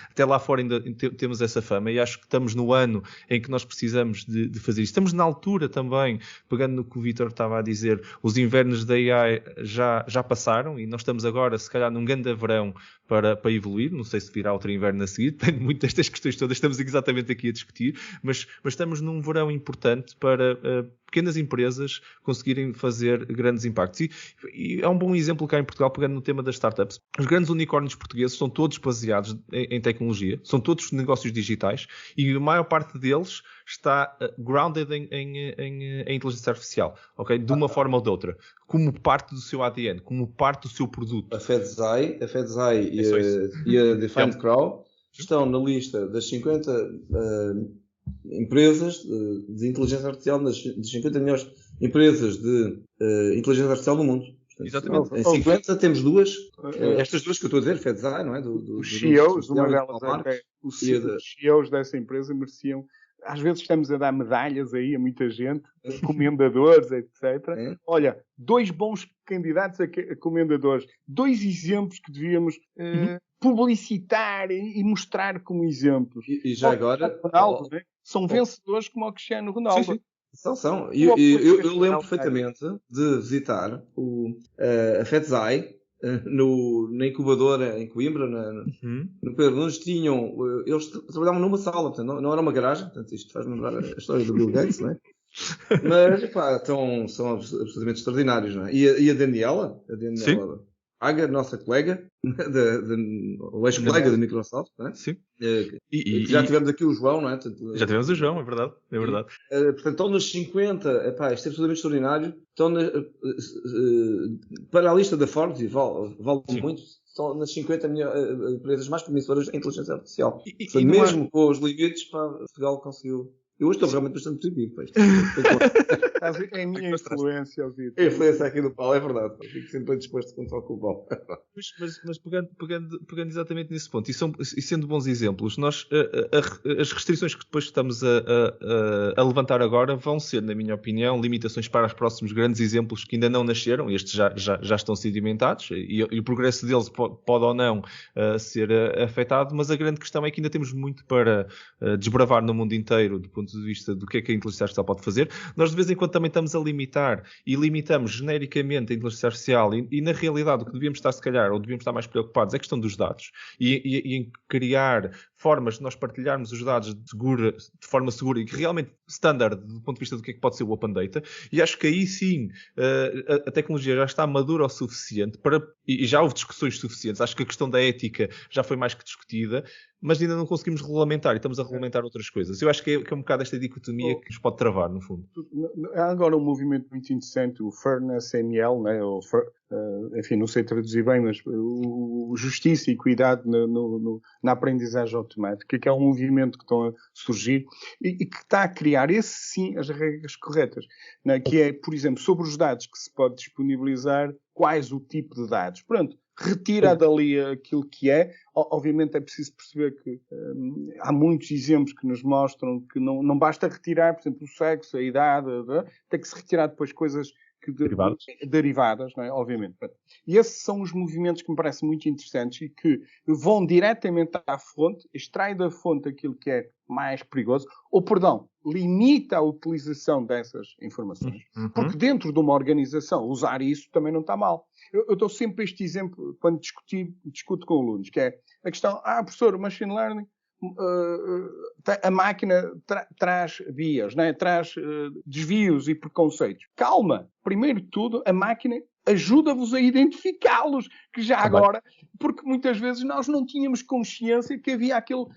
até lá fora ainda temos essa fama e acho que estamos no ano em que nós precisamos de fazer isso. Estamos na altura também, pegando no que o Vítor estava a dizer, os invernos da AI já passaram e nós estamos agora, se calhar, num grande verão para evoluir. Não sei se virá outro inverno a seguir, depende muito destas questões todas, estamos exatamente aqui a discutir, mas estamos num verão importante para pequenas empresas conseguirem fazer grandes impactos. E é um bom exemplo cá em Portugal, pegando no tema das startups. Os grandes unicórnios portugueses são todos baseados em tecnologia, são todos negócios digitais e a maior parte deles está grounded em inteligência artificial, ok? De uma forma ou de outra, como parte do seu ADN, como parte do seu produto. A Fedzai e a Defined Crow estão na lista das 50 empresas de inteligência artificial, das 50 melhores empresas de inteligência artificial do mundo. Portanto, exatamente. Em 50 temos duas, estas duas que eu estou a dizer, Fedzai, não é? Os CEOs, uma delas até, os CEOs dessa empresa mereciam. Às vezes estamos a dar medalhas aí a muita gente, comendadores, etc. Olha, 2 bons candidatos a comendadores, 2 exemplos que devíamos publicitar e mostrar como exemplos. E já agora... Ronaldo, né? São vencedores como o Cristiano Ronaldo. Sim. São. Eu lembro perfeitamente de visitar a Fedzai na incubadora em Coimbra, no Pedro Nunes, eles trabalhavam numa sala, portanto, não era uma garagem, portanto, isto faz lembrar a história do Bill Gates, não é? Mas, pá, são absolutamente extraordinários, não é? E a Daniela Aga, nossa colega, o ex-colega da Microsoft, não é? Sim. Já tivemos aqui o João, não é? Já tivemos o João, é verdade. Portanto, estão nos 50, isto é absolutamente extraordinário, estão para a lista da Forbes, e vale muito, estão nas 50 empresas mais promissoras em inteligência artificial. Mesmo com os limites, Portugal conseguiu. Eu hoje estou realmente bastante positivo. É a minha influência, Vitor. A influência aqui do Paulo, é verdade. Fico sempre disposto a contar com o Paulo. Mas pegando exatamente nesse ponto, e sendo bons exemplos, nós, as restrições que depois estamos a levantar agora vão ser, na minha opinião, limitações para os próximos grandes exemplos que ainda não nasceram. Estes já estão sedimentados e o progresso deles pode ou não ser afetado, mas a grande questão é que ainda temos muito para desbravar no mundo inteiro do ponto de vista do que é que a inteligência artificial pode fazer. Nós de vez em quando também estamos a limitar e limitamos genericamente a inteligência artificial e na realidade o que devíamos estar, se calhar, ou devíamos estar mais preocupados é a questão dos dados e em criar formas de nós partilharmos os dados de forma segura e realmente standard do ponto de vista do que é que pode ser o Open Data. E acho que aí sim a tecnologia já está madura o suficiente e já houve discussões suficientes. Acho que a questão da ética já foi mais que discutida, mas ainda não conseguimos regulamentar e estamos a regulamentar outras coisas. Eu acho que é um bocado esta dicotomia que nos pode travar, no fundo. Há agora um movimento muito interessante, o Fairness ML, né? Enfim, não sei traduzir bem, mas o Justiça e Cuidado na aprendizagem automática, que é um movimento que estão a surgir e que está a criar, esse sim, as regras corretas, né? Que é, por exemplo, sobre os dados que se pode disponibilizar, quais o tipo de dados. Pronto. Retira dali aquilo que é. Obviamente é preciso perceber que há muitos exemplos que nos mostram que não basta retirar, por exemplo, o sexo, a idade, tem que se retirar depois coisas derivadas, não é? Obviamente. E esses são os movimentos que me parecem muito interessantes e que vão diretamente à fonte, extrai da fonte aquilo que é mais perigoso, ou, perdão, limita a utilização dessas informações. Porque dentro de uma organização, usar isso também não está mal. Eu dou sempre este exemplo quando discuto com alunos, que é a questão, professor, machine learning, a máquina traz bias, né? Traz desvios e preconceitos. Calma! Primeiro de tudo, a máquina ajuda-vos a identificá-los, que já agora, porque muitas vezes nós não tínhamos consciência que havia aquilo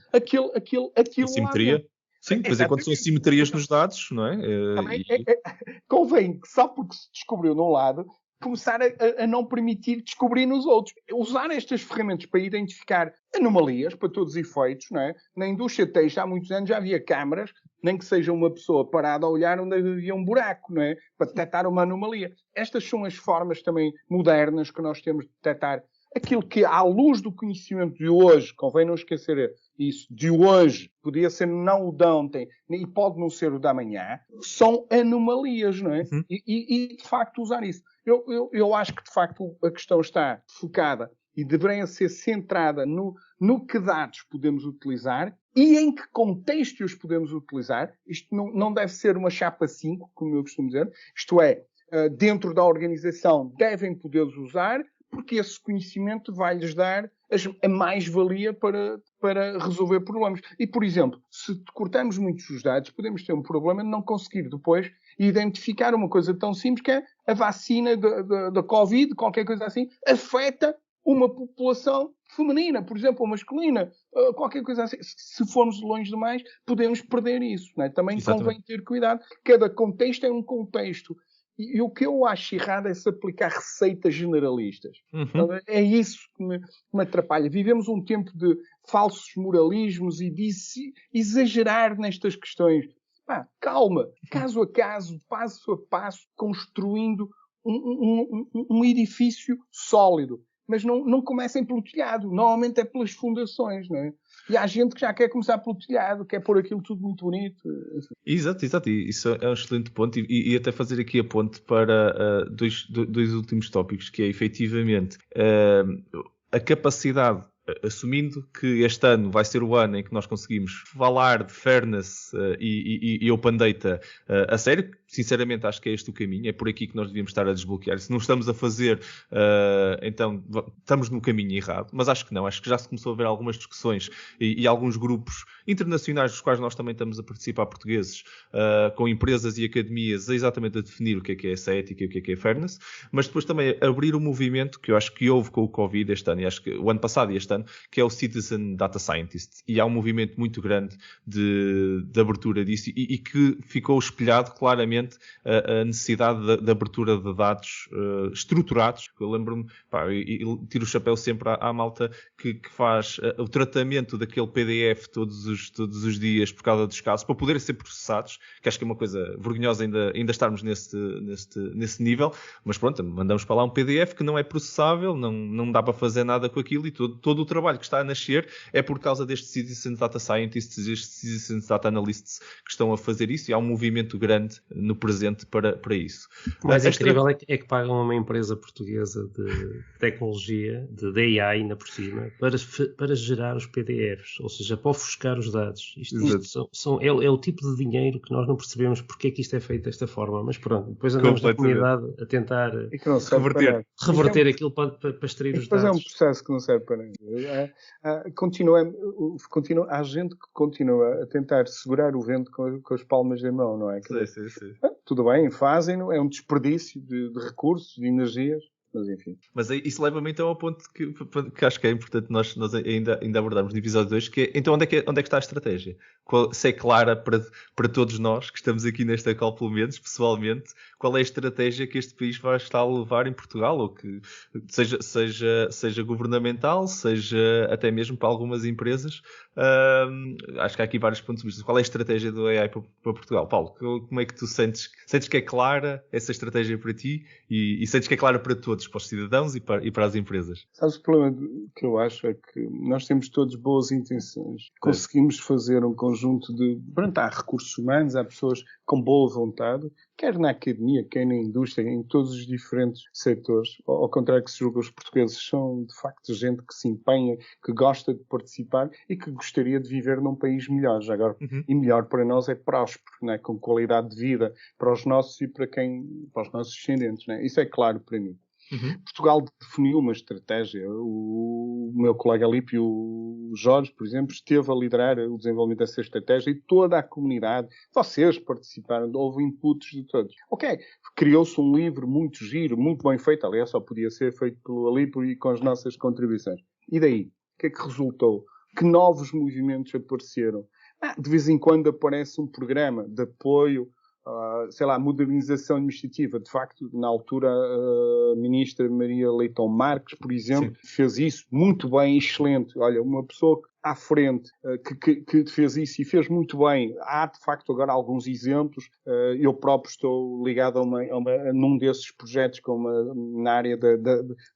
simetria. Sim, pois é, quando são simetrias nos dados, não é? Convém que só porque se descobriu num lado, começar a não permitir descobrir nos outros. Usar estas ferramentas para identificar anomalias, para todos os efeitos, não é? Na indústria têxtil, há muitos anos já havia câmaras, nem que seja uma pessoa parada a olhar onde havia um buraco, não é? Para detectar uma anomalia. Estas são as formas também modernas que nós temos de detectar aquilo que, à luz do conhecimento de hoje, convém não esquecer isso, de hoje, podia ser não o de ontem, e pode não ser o da amanhã, são anomalias, não é? Uhum. E de facto, usar isso. Eu acho que, de facto, a questão está focada e deveria ser centrada no que dados podemos utilizar e em que contexto os podemos utilizar. Isto não deve ser uma chapa 5, como eu costumo dizer. Isto é, dentro da organização devem poder usar, porque esse conhecimento vai-lhes dar a mais-valia para resolver problemas. E, por exemplo, se cortamos muitos os dados, podemos ter um problema de não conseguir depois identificar uma coisa tão simples que é a vacina da Covid, qualquer coisa assim, afeta uma população feminina, por exemplo, ou masculina, qualquer coisa assim. Se formos longe demais, podemos perder isso. Não é? Também convém ter cuidado. Cada contexto é um contexto. E o que eu acho errado é se aplicar receitas generalistas. Uhum. É isso que me atrapalha. Vivemos um tempo de falsos moralismos e de exagerar nestas questões. Calma, caso a caso, passo a passo, construindo um edifício sólido. Mas não comecem pelo telhado. Normalmente é pelas fundações, não é? E há gente que já quer começar pelo telhado, quer pôr aquilo tudo muito bonito. Exato. E isso é um excelente ponto. E até fazer aqui a ponte para dois últimos tópicos, que é efetivamente a capacidade, assumindo que este ano vai ser o ano em que nós conseguimos falar de fairness e open data a sério. Sinceramente, acho que é este o caminho. É por aqui que nós devíamos estar a desbloquear. Se não estamos a fazer, então estamos no caminho errado. Mas acho que não. Acho que já se começou a ver algumas discussões e alguns grupos internacionais dos quais nós também estamos a participar, portugueses, com empresas e academias, exatamente a definir o que é essa ética e o que é fairness. Mas depois também abrir o movimento que eu acho que houve com o Covid este ano, e acho que o ano passado e este ano, que é o Citizen Data Scientist. E há um movimento muito grande de abertura disso e que ficou espelhado claramente a necessidade de abertura de dados estruturados. Eu lembro-me, e tiro o chapéu sempre à malta que faz o tratamento daquele PDF todos os dias por causa dos casos, para poderem ser processados, que acho que é uma coisa vergonhosa ainda estarmos nesse nível, mas pronto, mandamos para lá um PDF que não é processável, não dá para fazer nada com aquilo, e todo o trabalho que está a nascer é por causa destes Citizen Data Scientists, estes Citizen Data Analysts que estão a fazer isso, e há um movimento grande no presente para isso. O mais incrível é que pagam uma empresa portuguesa de tecnologia, de AI ainda por cima, para gerar os PDFs, ou seja, para ofuscar os dados. Isto é o tipo de dinheiro que nós não percebemos porque é que isto é feito desta forma, mas pronto, depois andamos na comunidade a tentar reverter aquilo para extrair os dados. Depois é um processo que não serve para ninguém. Há gente que continua a tentar segurar o vento com as palmas da mão, não é? Sim. Tudo bem, fazem-no, é um desperdício de recursos, de energias, mas enfim. Mas isso leva-me então ao ponto que acho que é importante nós ainda abordarmos no episódio 2, que é, então onde é que está a estratégia? Se é clara para todos nós que estamos aqui nesta call, pelo menos, pessoalmente, qual é a estratégia que este país vai estar a levar em Portugal, ou que seja governamental, seja até mesmo para algumas empresas. Acho que há aqui vários pontos de vista. Qual é a estratégia do AI para Portugal? Paulo, como é que tu sentes que é clara essa estratégia para ti e sentes que é clara para todos, para os cidadãos e para as empresas? Sabes, o problema que eu acho é que nós temos todos boas intenções. Conseguimos fazer um conjunto de... há recursos humanos, há pessoas com boa vontade, quer na academia, quer na indústria, em todos os diferentes setores. Ao contrário que se julga, os portugueses são, de facto, gente que se empenha, que gosta de participar e que gostaria de viver num país melhor. Já agora, e melhor para nós é próspero, não é? Com qualidade de vida para os nossos e para os nossos descendentes. Não é? Isso é claro para mim. Portugal definiu uma estratégia. O meu colega Lípio, o Jorge, por exemplo, esteve a liderar o desenvolvimento dessa estratégia e toda a comunidade, vocês participaram, houve inputs de todos. Criou-se um livro muito giro, muito bem feito, aliás, só podia ser feito pelo Alípio e com as nossas contribuições. E daí? O que é que resultou? Que novos movimentos apareceram? De vez em quando aparece um programa de apoio sei lá, modernização administrativa. De facto, na altura, a ministra Maria Leitão Marques, por exemplo, fez isso muito bem, excelente. Olha, uma pessoa à frente que fez isso e fez muito bem. Há, de facto, agora alguns exemplos. Eu próprio estou ligado num desses projetos na área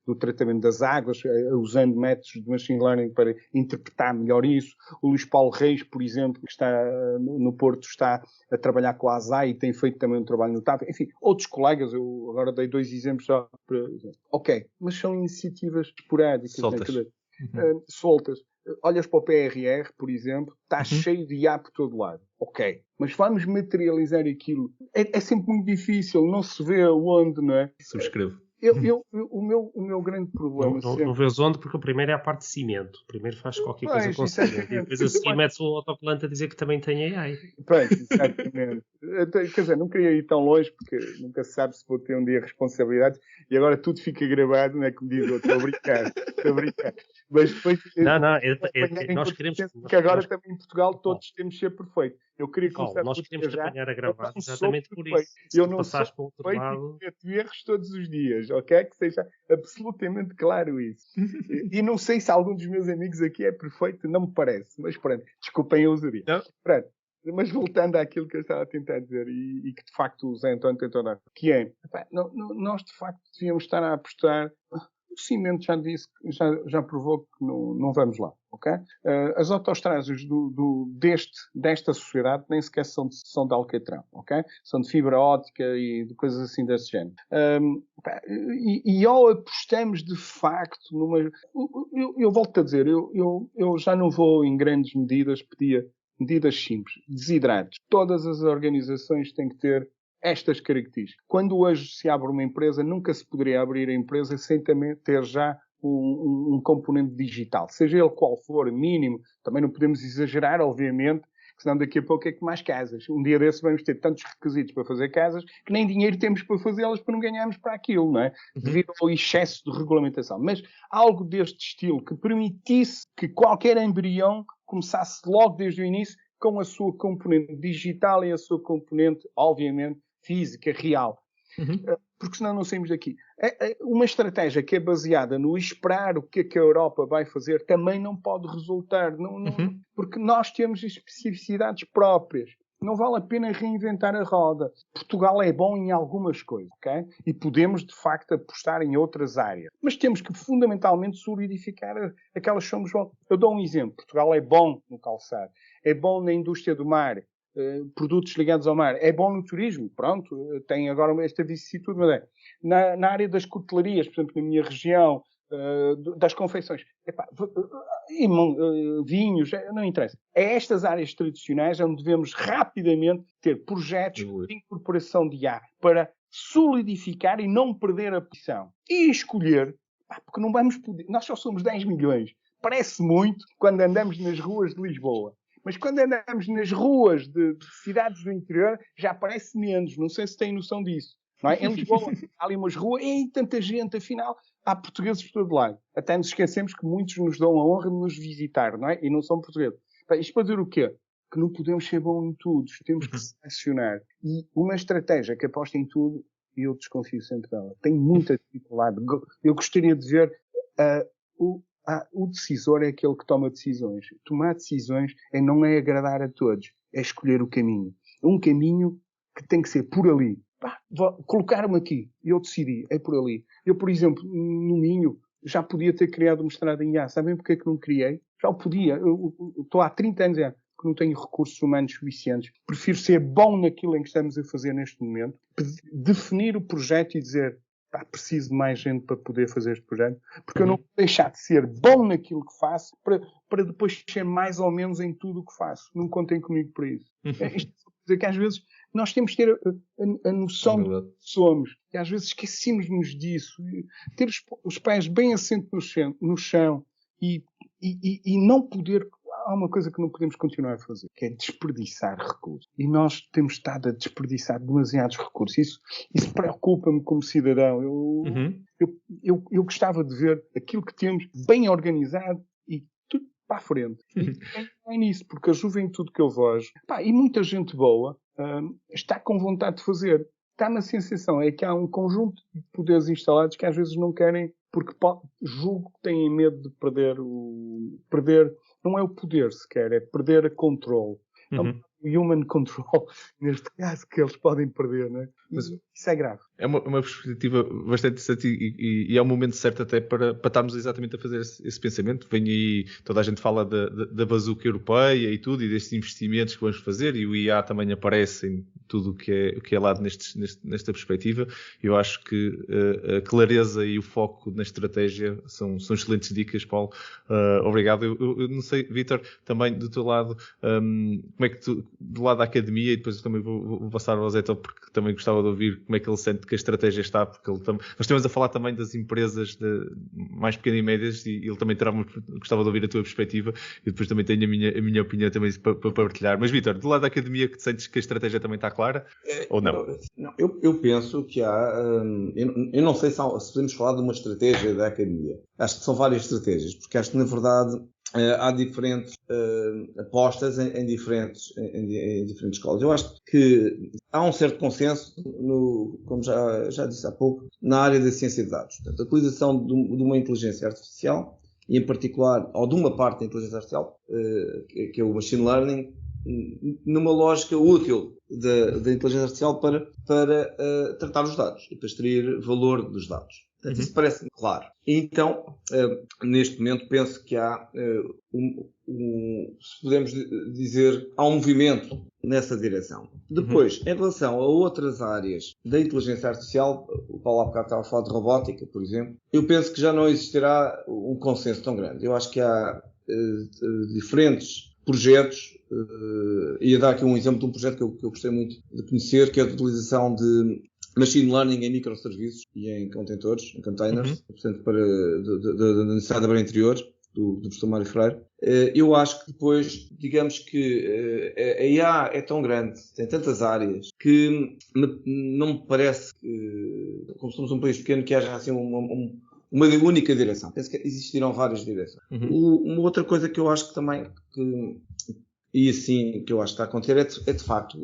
do tratamento das águas, usando métodos de machine learning para interpretar melhor isso. O Luís Paulo Reis, por exemplo, que está no Porto, está a trabalhar com a ASAI e tem feito também um trabalho notável. Enfim, outros colegas, eu agora dei 2 exemplos só para... Ok, mas são iniciativas esporádicas. Soltas. Olhas para o PRR, por exemplo, está cheio de IA por todo lado. Ok, mas vamos materializar aquilo. É sempre muito difícil, não se vê onde, não é? Subscrevo. O meu grande problema... Não vês onde, porque o primeiro é a parte de cimento. Primeiro faz qualquer coisa com cimento. E depois a seguir metes o autocolante a dizer que também tem AI. Pois, exatamente. Quer dizer, não queria ir tão longe, porque nunca se sabe se vou ter um dia responsabilidades. E agora tudo fica gravado, não é como diz o outro. Estou a brincar. Mas depois... nós queremos... Que agora também em Portugal todos temos de ser perfeitos. Eu queria começar nós queremos te apanhar a gravar exatamente por isso. Se eu não sou para o outro lado... e cometo erros todos os dias, ok? Que seja absolutamente claro isso. E não sei se algum dos meus amigos aqui é perfeito, não me parece. Mas pronto, desculpem a usuria. Pronto. Mas voltando àquilo que eu estava a tentar dizer e que de facto o Zé António tentou dar, que é, nós de facto devíamos estar a apostar... O cimento já disse, já provou que não vamos lá, ok? As autoestradas desta sociedade nem sequer são de alcatrão, ok? São de fibra óptica e de coisas assim desse género. Ou apostamos de facto numa... Eu volto a dizer, eu já não vou em grandes medidas pedir medidas simples. Desidratos. Todas as organizações têm que ter estas características. Quando hoje se abre uma empresa, nunca se poderia abrir a empresa sem também ter já um componente digital. Seja ele qual for, mínimo. Também não podemos exagerar, obviamente, senão daqui a pouco é que mais casas. Um dia desses vamos ter tantos requisitos para fazer casas que nem dinheiro temos para fazê-las para não ganharmos para aquilo, não é? Devido ao excesso de regulamentação. Mas algo deste estilo que permitisse que qualquer embrião começasse logo desde o início com a sua componente digital e a sua componente, obviamente, física, real. Porque senão não saímos daqui. Uma estratégia que é baseada no esperar o que é que a Europa vai fazer também não pode resultar. Porque nós temos especificidades próprias. Não vale a pena reinventar a roda. Portugal é bom em algumas coisas, ok? E podemos, de facto, apostar em outras áreas. Mas temos que, fundamentalmente, solidificar aquelas que somos bons. Eu dou um exemplo. Portugal é bom no calçado. É bom na indústria do mar. Produtos ligados ao mar. É bom no turismo, pronto, tem agora esta vicissitude, mas na área das cutelarias, por exemplo, na minha região, das confeições, vinhos, não interessa. É estas áreas tradicionais onde devemos rapidamente ter projetos de incorporação de ar para solidificar e não perder a posição. E escolher, porque não vamos poder, nós só somos 10 milhões. Parece muito quando andamos nas ruas de Lisboa. Mas quando andamos nas ruas de cidades do interior, já parece menos. Não sei se têm noção disso. Não é? Em Lisboa, há ali umas ruas, e tanta gente, afinal, há portugueses por todo lado. Até nos esquecemos que muitos nos dão a honra de nos visitar, não é? E não são portugueses. Isto para dizer o quê? Que não podemos ser bons em tudo. Temos que selecionar. E uma estratégia que aposta em tudo, e eu desconfio sempre dela. Tem muita dificuldade. Eu gostaria de ver o decisor é aquele que toma decisões. Tomar decisões não é agradar a todos, é escolher o caminho. Um caminho que tem que ser por ali. Colocar-me aqui, eu decidi, é por ali. Eu, por exemplo, no Minho, já podia ter criado uma estrada em IA. Sabem porque é que não criei? Já o podia. Eu estou há 30 anos que não tenho recursos humanos suficientes. Prefiro ser bom naquilo em que estamos a fazer neste momento, definir o projeto e dizer preciso de mais gente para poder fazer este projeto, porque eu não vou deixar de ser bom naquilo que faço para depois ser mais ou menos em tudo o que faço. Não contem comigo para isso. Isto quer dizer que às vezes nós temos que ter a noção de que somos. E às vezes esquecemos-nos disso. Ter os pés bem assentos no chão e não poder... Há uma coisa que não podemos continuar a fazer, que é desperdiçar recursos. E nós temos estado a desperdiçar demasiados recursos. Isso preocupa-me como cidadão. Eu gostava de ver aquilo que temos bem organizado e para a frente. E é nisso, porque a juventude que eu vejo, e muita gente boa, está com vontade de fazer. Está-me a sensação é que há um conjunto de poderes instalados que às vezes não querem, porque julgo que têm medo de perder, não é o poder sequer, é perder a controle. Uhum. Human control, neste caso, que eles podem perder, não é? Mas isso é grave. É uma perspectiva bastante interessante e é o momento certo até para estarmos exatamente a fazer esse pensamento. Vem aí, toda a gente fala da bazuca europeia e tudo, e destes investimentos que vamos fazer, e o IA também aparece em tudo o que é lado nesta perspectiva. Eu acho que a clareza e o foco na estratégia são excelentes dicas, Paulo. Obrigado. Eu não sei, Vítor, também do teu lado, como é que tu, do lado da academia, e depois eu também vou passar ao Zé, porque também gostava de ouvir como é que ele sente que a estratégia está, porque nós estamos a falar também das empresas mais pequenas e médias, e ele também gostava de ouvir a tua perspectiva, e depois também tenho a minha opinião também para partilhar. Mas, Vítor, do lado da academia, que sentes que a estratégia também está clara, ou não? Eu penso que há... eu não sei se podemos falar de uma estratégia da academia. Acho que são várias estratégias, porque acho que, na verdade, há diferentes apostas em diferentes escolas. Eu acho que há um certo consenso, como já disse há pouco, na área da ciência de dados. Portanto, a utilização de uma inteligência artificial, e em particular, ou de uma parte da inteligência artificial, que é o machine learning, numa lógica útil da inteligência artificial para tratar os dados e para extrair valor dos dados. Portanto, isso parece-me claro. Então, neste momento, penso que há, se podemos dizer, há um movimento nessa direção. Depois, em relação a outras áreas da inteligência artificial, o Paulo há bocado estava a falar de robótica, por exemplo, eu penso que já não existirá um consenso tão grande. Eu acho que há diferentes projetos, ia dar aqui um exemplo de um projeto que eu gostei muito de conhecer, que é a utilização de machine learning em microserviços e em contentores, em containers, portanto, da necessidade de abrir interior, do professor Mário Freire. Eu acho que depois, digamos que a IA é tão grande, tem tantas áreas, que não me parece que, como somos um país pequeno, que haja assim uma única direção. Penso que existirão várias direções. Uma outra coisa que eu acho que também, e assim, que eu acho que está a acontecer, é de facto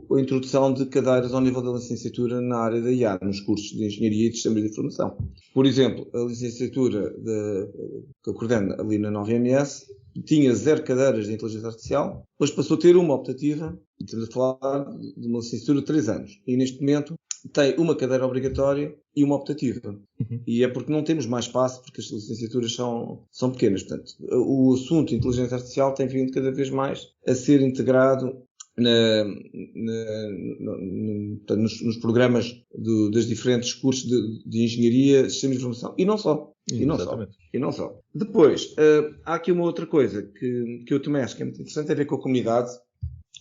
a introdução de cadeiras ao nível da licenciatura na área da IA, nos cursos de Engenharia e de Sistemas de Informação. Por exemplo, a licenciatura que eu coordeno ali na 9MS tinha 0 cadeiras de Inteligência Artificial, depois passou a ter uma optativa, estamos a falar de uma licenciatura de 3 anos, e neste momento tem uma cadeira obrigatória e uma optativa. E é porque não temos mais espaço, porque as licenciaturas são pequenas. Portanto, o assunto de Inteligência Artificial tem vindo cada vez mais a ser integrado nos programas dos diferentes cursos de Engenharia, Sistemas de Informação. E não só. E não só. Depois, há aqui uma outra coisa que eu também acho que é muito interessante, tem a ver com a comunidade.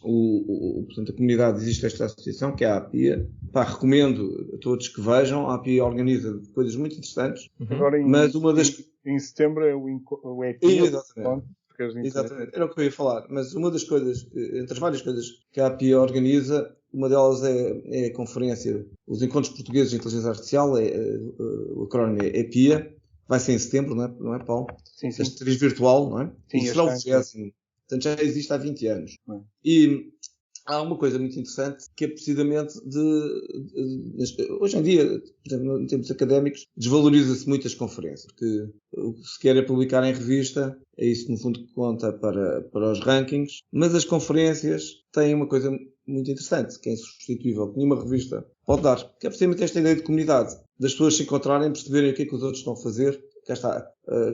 Portanto, a comunidade, existe esta associação, que é a APIA. Recomendo a todos que vejam. A APIA organiza coisas muito interessantes. Agora, em setembro, é o EPIA. Exatamente, era o que eu ia falar. Mas uma das coisas, entre as várias coisas que a APIA organiza, uma delas é a conferência, os Encontros Portugueses de Inteligência Artificial, o acrónimo é EPIA. Vai ser em setembro, não é, Paulo? Sim. Este virtual, não é? Sim, será o 20º. Portanto, já existe há 20 anos. E há uma coisa muito interessante, que é precisamente hoje em dia, por exemplo, em termos académicos, desvaloriza-se muito as conferências, porque o que se quer é publicar em revista, é isso no fundo que conta para os rankings, mas as conferências têm uma coisa muito interessante, que é insubstituível, que nenhuma revista pode dar, que é precisamente esta ideia de comunidade, das pessoas se encontrarem, perceberem o que é que os outros estão a fazer.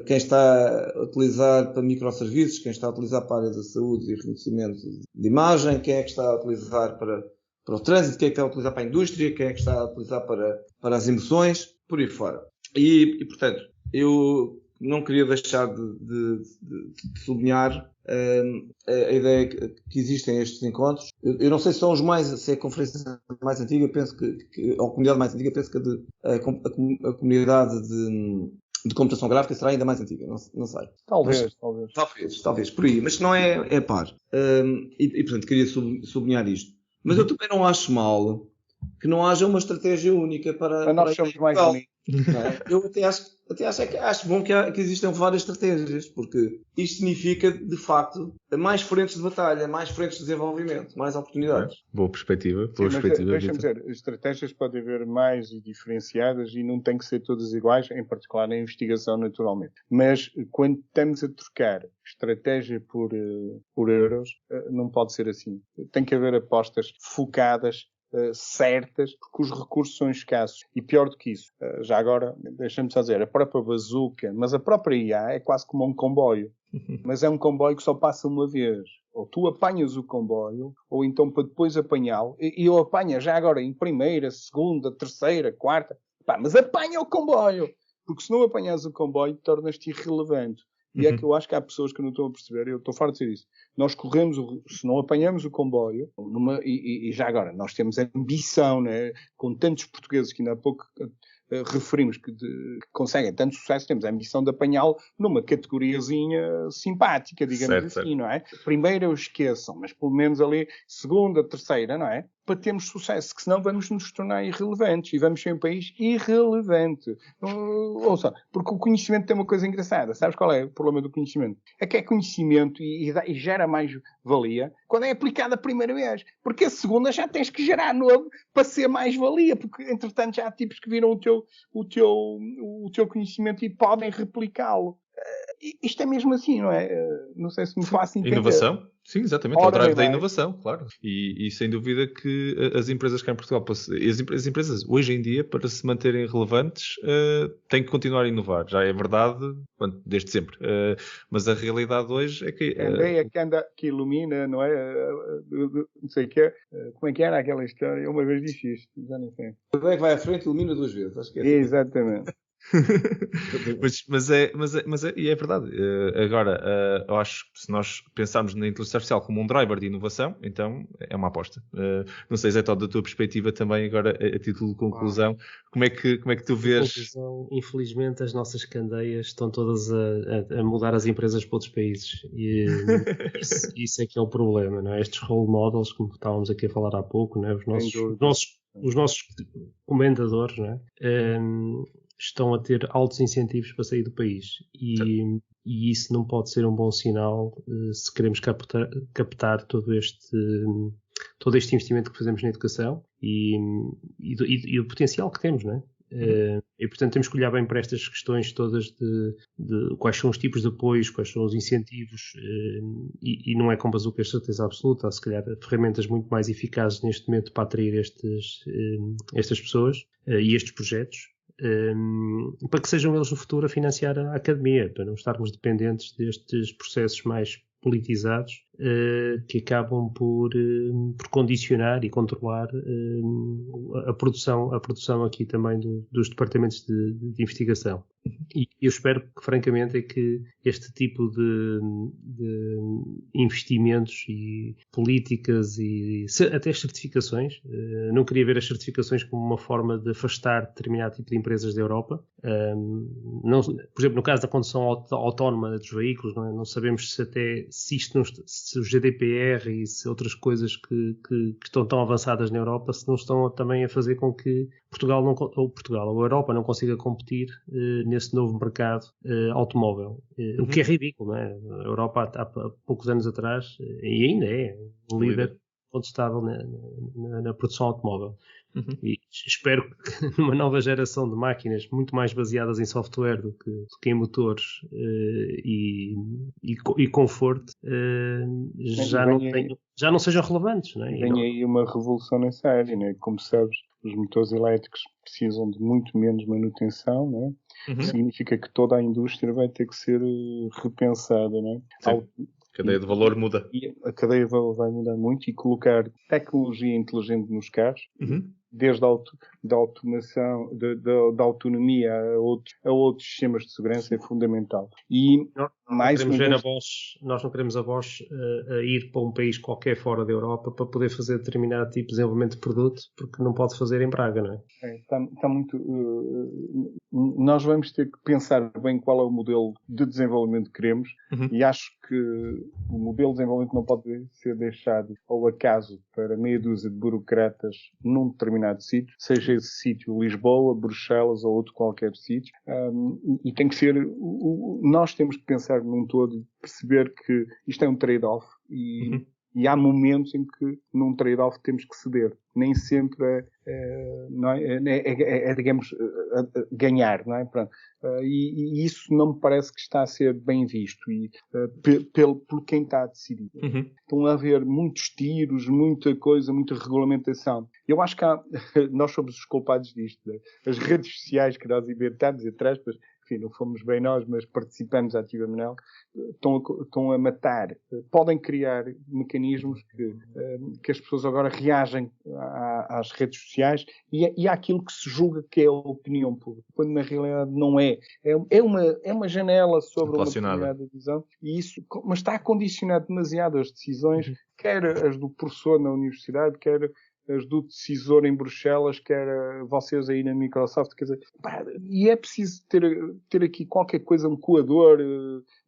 Quem está a utilizar para microserviços, quem está a utilizar para a área da saúde e reconhecimento de imagem, quem é que está a utilizar para o trânsito, quem é que está a utilizar para a indústria, quem é que está a utilizar para as emoções, por aí fora. E portanto, eu não queria deixar de sublinhar a ideia que existem estes encontros. Eu não sei se são se é a conferência mais antiga, penso ou a comunidade mais antiga, penso que a comunidade de computação gráfica será ainda mais antiga, não sei. Talvez, por aí, mas não é par. E portanto, queria sublinhar isto. Mas eu também não acho mal que não haja uma estratégia única para nós somos mais bonitos. Eu até acho Até acho bom que existam várias estratégias, porque isto significa, de facto, mais frentes de batalha, mais frentes de desenvolvimento, mais oportunidades. Boa perspectiva. Sim, mas deixa-me dizer, as estratégias podem haver mais e diferenciadas e não têm que ser todas iguais, em particular na investigação, naturalmente. Mas quando estamos a trocar estratégia por euros, não pode ser assim. Tem que haver apostas focadas, certas, porque os recursos são escassos. E pior do que isso, já agora, deixa-me só dizer, a própria bazuca, mas a própria IA é quase como um comboio. Mas é um comboio que só passa uma vez. Ou tu apanhas o comboio, ou então para depois apanhá-lo, e eu apanho já agora em primeira, segunda, terceira, quarta, mas apanha o comboio! Porque se não apanhas o comboio, tornas-te irrelevante. E é que eu acho que há pessoas que não estão a perceber, eu estou farto de dizer isso. Nós corremos, se não apanhamos o comboio, e já agora, nós temos ambição, né? Com tantos portugueses que ainda há pouco referimos que conseguem tanto sucesso, temos a ambição de apanhá-lo numa categoriazinha simpática, digamos assim, não é? Primeira eu esqueçam, mas pelo menos ali segunda, terceira, não é? Para termos sucesso, que senão vamos nos tornar irrelevantes e vamos ser um país irrelevante. Ouça, porque o conhecimento tem uma coisa engraçada. Sabes qual é o problema do conhecimento? É que é conhecimento e gera mais valia quando é aplicado a primeira vez. Porque a segunda já tens que gerar novo para ser mais valia, porque entretanto já há tipos que viram o teu conhecimento e podem replicá-lo. Isto é mesmo assim, não é? Não sei se me faço entender. Inovação? Sim, exatamente. É o drive da inovação, claro. E sem dúvida que as empresas cá em Portugal, as empresas hoje em dia, para se manterem relevantes, têm que continuar a inovar. Já é verdade, desde sempre. Mas a realidade hoje é que... que ilumina, não é? Não sei o que é. Como é que era aquela história? Eu uma vez disse isto, já nem sei. A ideia que vai à frente ilumina duas vezes. Acho que é exatamente. mas é verdade. Agora, eu acho que se nós pensarmos na inteligência artificial como um driver de inovação, então é uma aposta. Não sei, Zé, da tua perspectiva também, agora a título de conclusão, como é que tu vês? Conclusão, infelizmente as nossas candeias estão todas a mudar as empresas para outros países e isso é que é o problema, não é? Estes role models, como estávamos aqui a falar há pouco, não é? Os nossos comendadores, não é? Estão a ter altos incentivos para sair do país e isso não pode ser um bom sinal se queremos captar todo este investimento que fazemos na educação e o potencial que temos, não é? E portanto temos que olhar bem para estas questões todas de quais são os tipos de apoios, quais são os incentivos e não é com bazuca a certeza absoluta, há se calhar ferramentas muito mais eficazes neste momento para atrair estas pessoas e estes projetos. Para que sejam eles no futuro a financiar a academia, para não estarmos dependentes destes processos mais politizados que acabam por condicionar e controlar a produção aqui também dos departamentos de investigação. E eu espero que, francamente, é que este tipo de investimentos e políticas e até as certificações, não queria ver as certificações como uma forma de afastar determinado tipo de empresas da Europa. Por exemplo, no caso da condução autónoma dos veículos, não sabemos se o GDPR e se outras coisas que estão tão avançadas na Europa, se não estão também a fazer com que a Europa não consiga competir nesse novo mercado automóvel. O que é ridículo, não é? A Europa há poucos anos atrás, e ainda é um líder contestável na produção automóvel. E espero que numa nova geração de máquinas muito mais baseadas em software do que em motores e conforto já não sejam relevantes, não é? Vem aí uma revolução nessa área, não é? Como sabes, os motores elétricos precisam de muito menos manutenção, não é? Significa que toda a indústria vai ter que ser repensada, não é? A cadeia de valor muda. E a cadeia de valor vai mudar muito e colocar tecnologia inteligente nos carros, desde da automação, da autonomia a outros sistemas de segurança é fundamental. E nós não queremos a Bosch a ir para um país qualquer fora da Europa para poder fazer determinado tipo de desenvolvimento de produto, porque não pode fazer em Praga, não é? Está muito... nós vamos ter que pensar bem qual é o modelo de desenvolvimento que queremos e acho que o modelo de desenvolvimento não pode ser deixado ao acaso para meia dúzia de burocratas num determinado determinado sítio, seja esse sítio Lisboa, Bruxelas ou outro qualquer sítio, e tem que ser, nós temos que pensar num todo e perceber que isto é um trade-off e há momentos em que num trade-off temos que ceder. Nem sempre digamos, ganhar, não é? Pronto. E isso não me parece que está a ser bem visto por quem está a decidir. Estão a haver muitos tiros, muita coisa, muita regulamentação. Eu acho que nós somos os culpados disto. Né? As redes sociais que nós inventamos, entre aspas, enfim, não fomos bem nós, mas participamos ativamente nela, estão a matar. Podem criar mecanismos que as pessoas agora reagem às redes sociais e àquilo que se julga que é a opinião pública, quando na realidade não é. É uma janela sobre uma determinada visão, mas está a condicionar demasiado as decisões, quer as do professor na universidade, quer as do decisor em Bruxelas, quer vocês aí na Microsoft, quer dizer, e é preciso ter aqui qualquer coisa, um coador,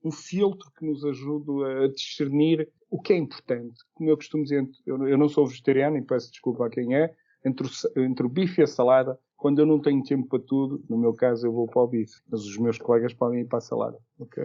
um filtro que nos ajude a discernir o que é importante. Como eu costumo dizer, eu não sou vegetariano e peço desculpa a quem é, entre o bife e a salada, quando eu não tenho tempo para tudo, no meu caso eu vou para o bife, mas os meus colegas podem ir para a salada. Okay?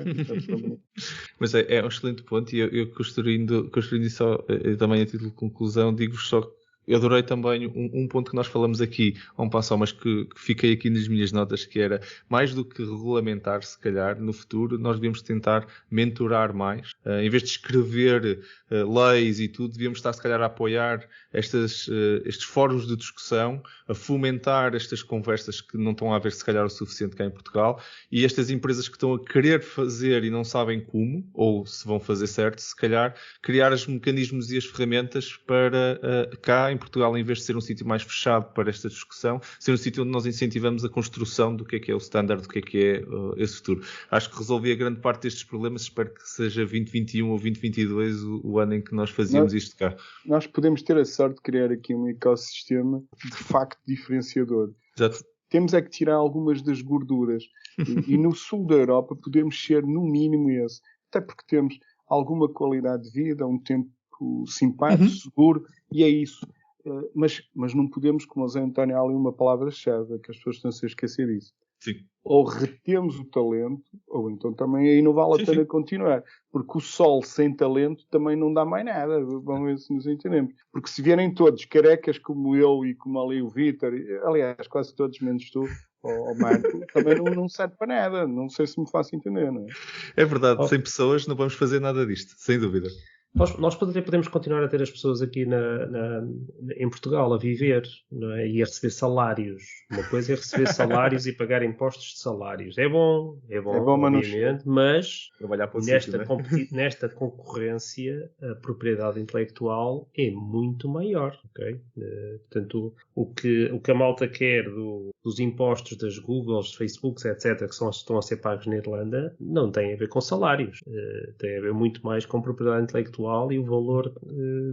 Mas é um excelente ponto e eu construindo só, também a título de conclusão, digo-vos só que eu adorei também um ponto que nós falamos aqui, a um passo, mas que fiquei aqui nas minhas notas, que era, mais do que regulamentar, se calhar, no futuro, nós devíamos tentar mentorar mais. Em vez de escrever leis e tudo, devíamos estar, se calhar, a apoiar estes fóruns de discussão, a fomentar estas conversas que não estão a haver, se calhar, o suficiente cá em Portugal, e estas empresas que estão a querer fazer e não sabem como, ou se vão fazer certo, se calhar, criar os mecanismos e as ferramentas para cá em Portugal, em vez de ser um sítio mais fechado para esta discussão, ser um sítio onde nós incentivamos a construção do que é o standard, do que é esse futuro. Acho que resolvi a grande parte destes problemas, espero que seja 2021 ou 2022 o ano em que nós fazíamos isto cá. Nós podemos ter a sorte de criar aqui um ecossistema de facto diferenciador. Exato. Temos é que tirar algumas das gorduras e no sul da Europa podemos ser no mínimo esse, até porque temos alguma qualidade de vida, um tempo simpático, seguro, e é isso. Mas não podemos, como o Zé António, há ali uma palavra-chave, que as pessoas estão-se a esquecer disso. Sim. Ou retemos o talento, ou então também aí não vale a pena continuar. Porque o sol sem talento também não dá mais nada. Vamos ver se nos entendemos. Porque se vierem todos carecas como eu e como ali o Vítor, aliás, quase todos menos tu, ou Marco, também não serve para nada. Não sei se me faço entender, não é? É verdade, sem pessoas não vamos fazer nada disto, sem dúvida. Nós podemos continuar a ter as pessoas aqui em Portugal a viver, não é? E a receber salários. Uma coisa é receber salários e pagar impostos de salários. É bom, obviamente, mas nesta concorrência a propriedade intelectual é muito maior. Okay? Portanto, o que a malta quer dos impostos das Googles, Facebooks, etc., que estão a ser pagos na Irlanda, não tem a ver com salários. Tem a ver muito mais com propriedade intelectual e o valor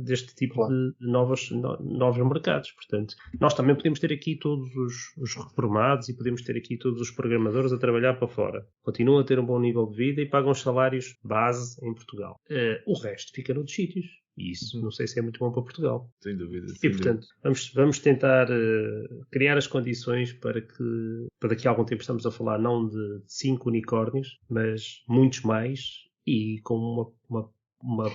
deste tipo de novos mercados. Portanto, nós também podemos ter aqui todos os reformados e podemos ter aqui todos os programadores a trabalhar para fora. Continuam a ter um bom nível de vida e pagam os salários base em Portugal. O resto fica noutros sítios. E isso não sei se é muito bom para Portugal. Sem dúvida. Portanto, vamos tentar criar as condições para que daqui a algum tempo estamos a falar não de 5 unicórnios, mas muitos mais e com uma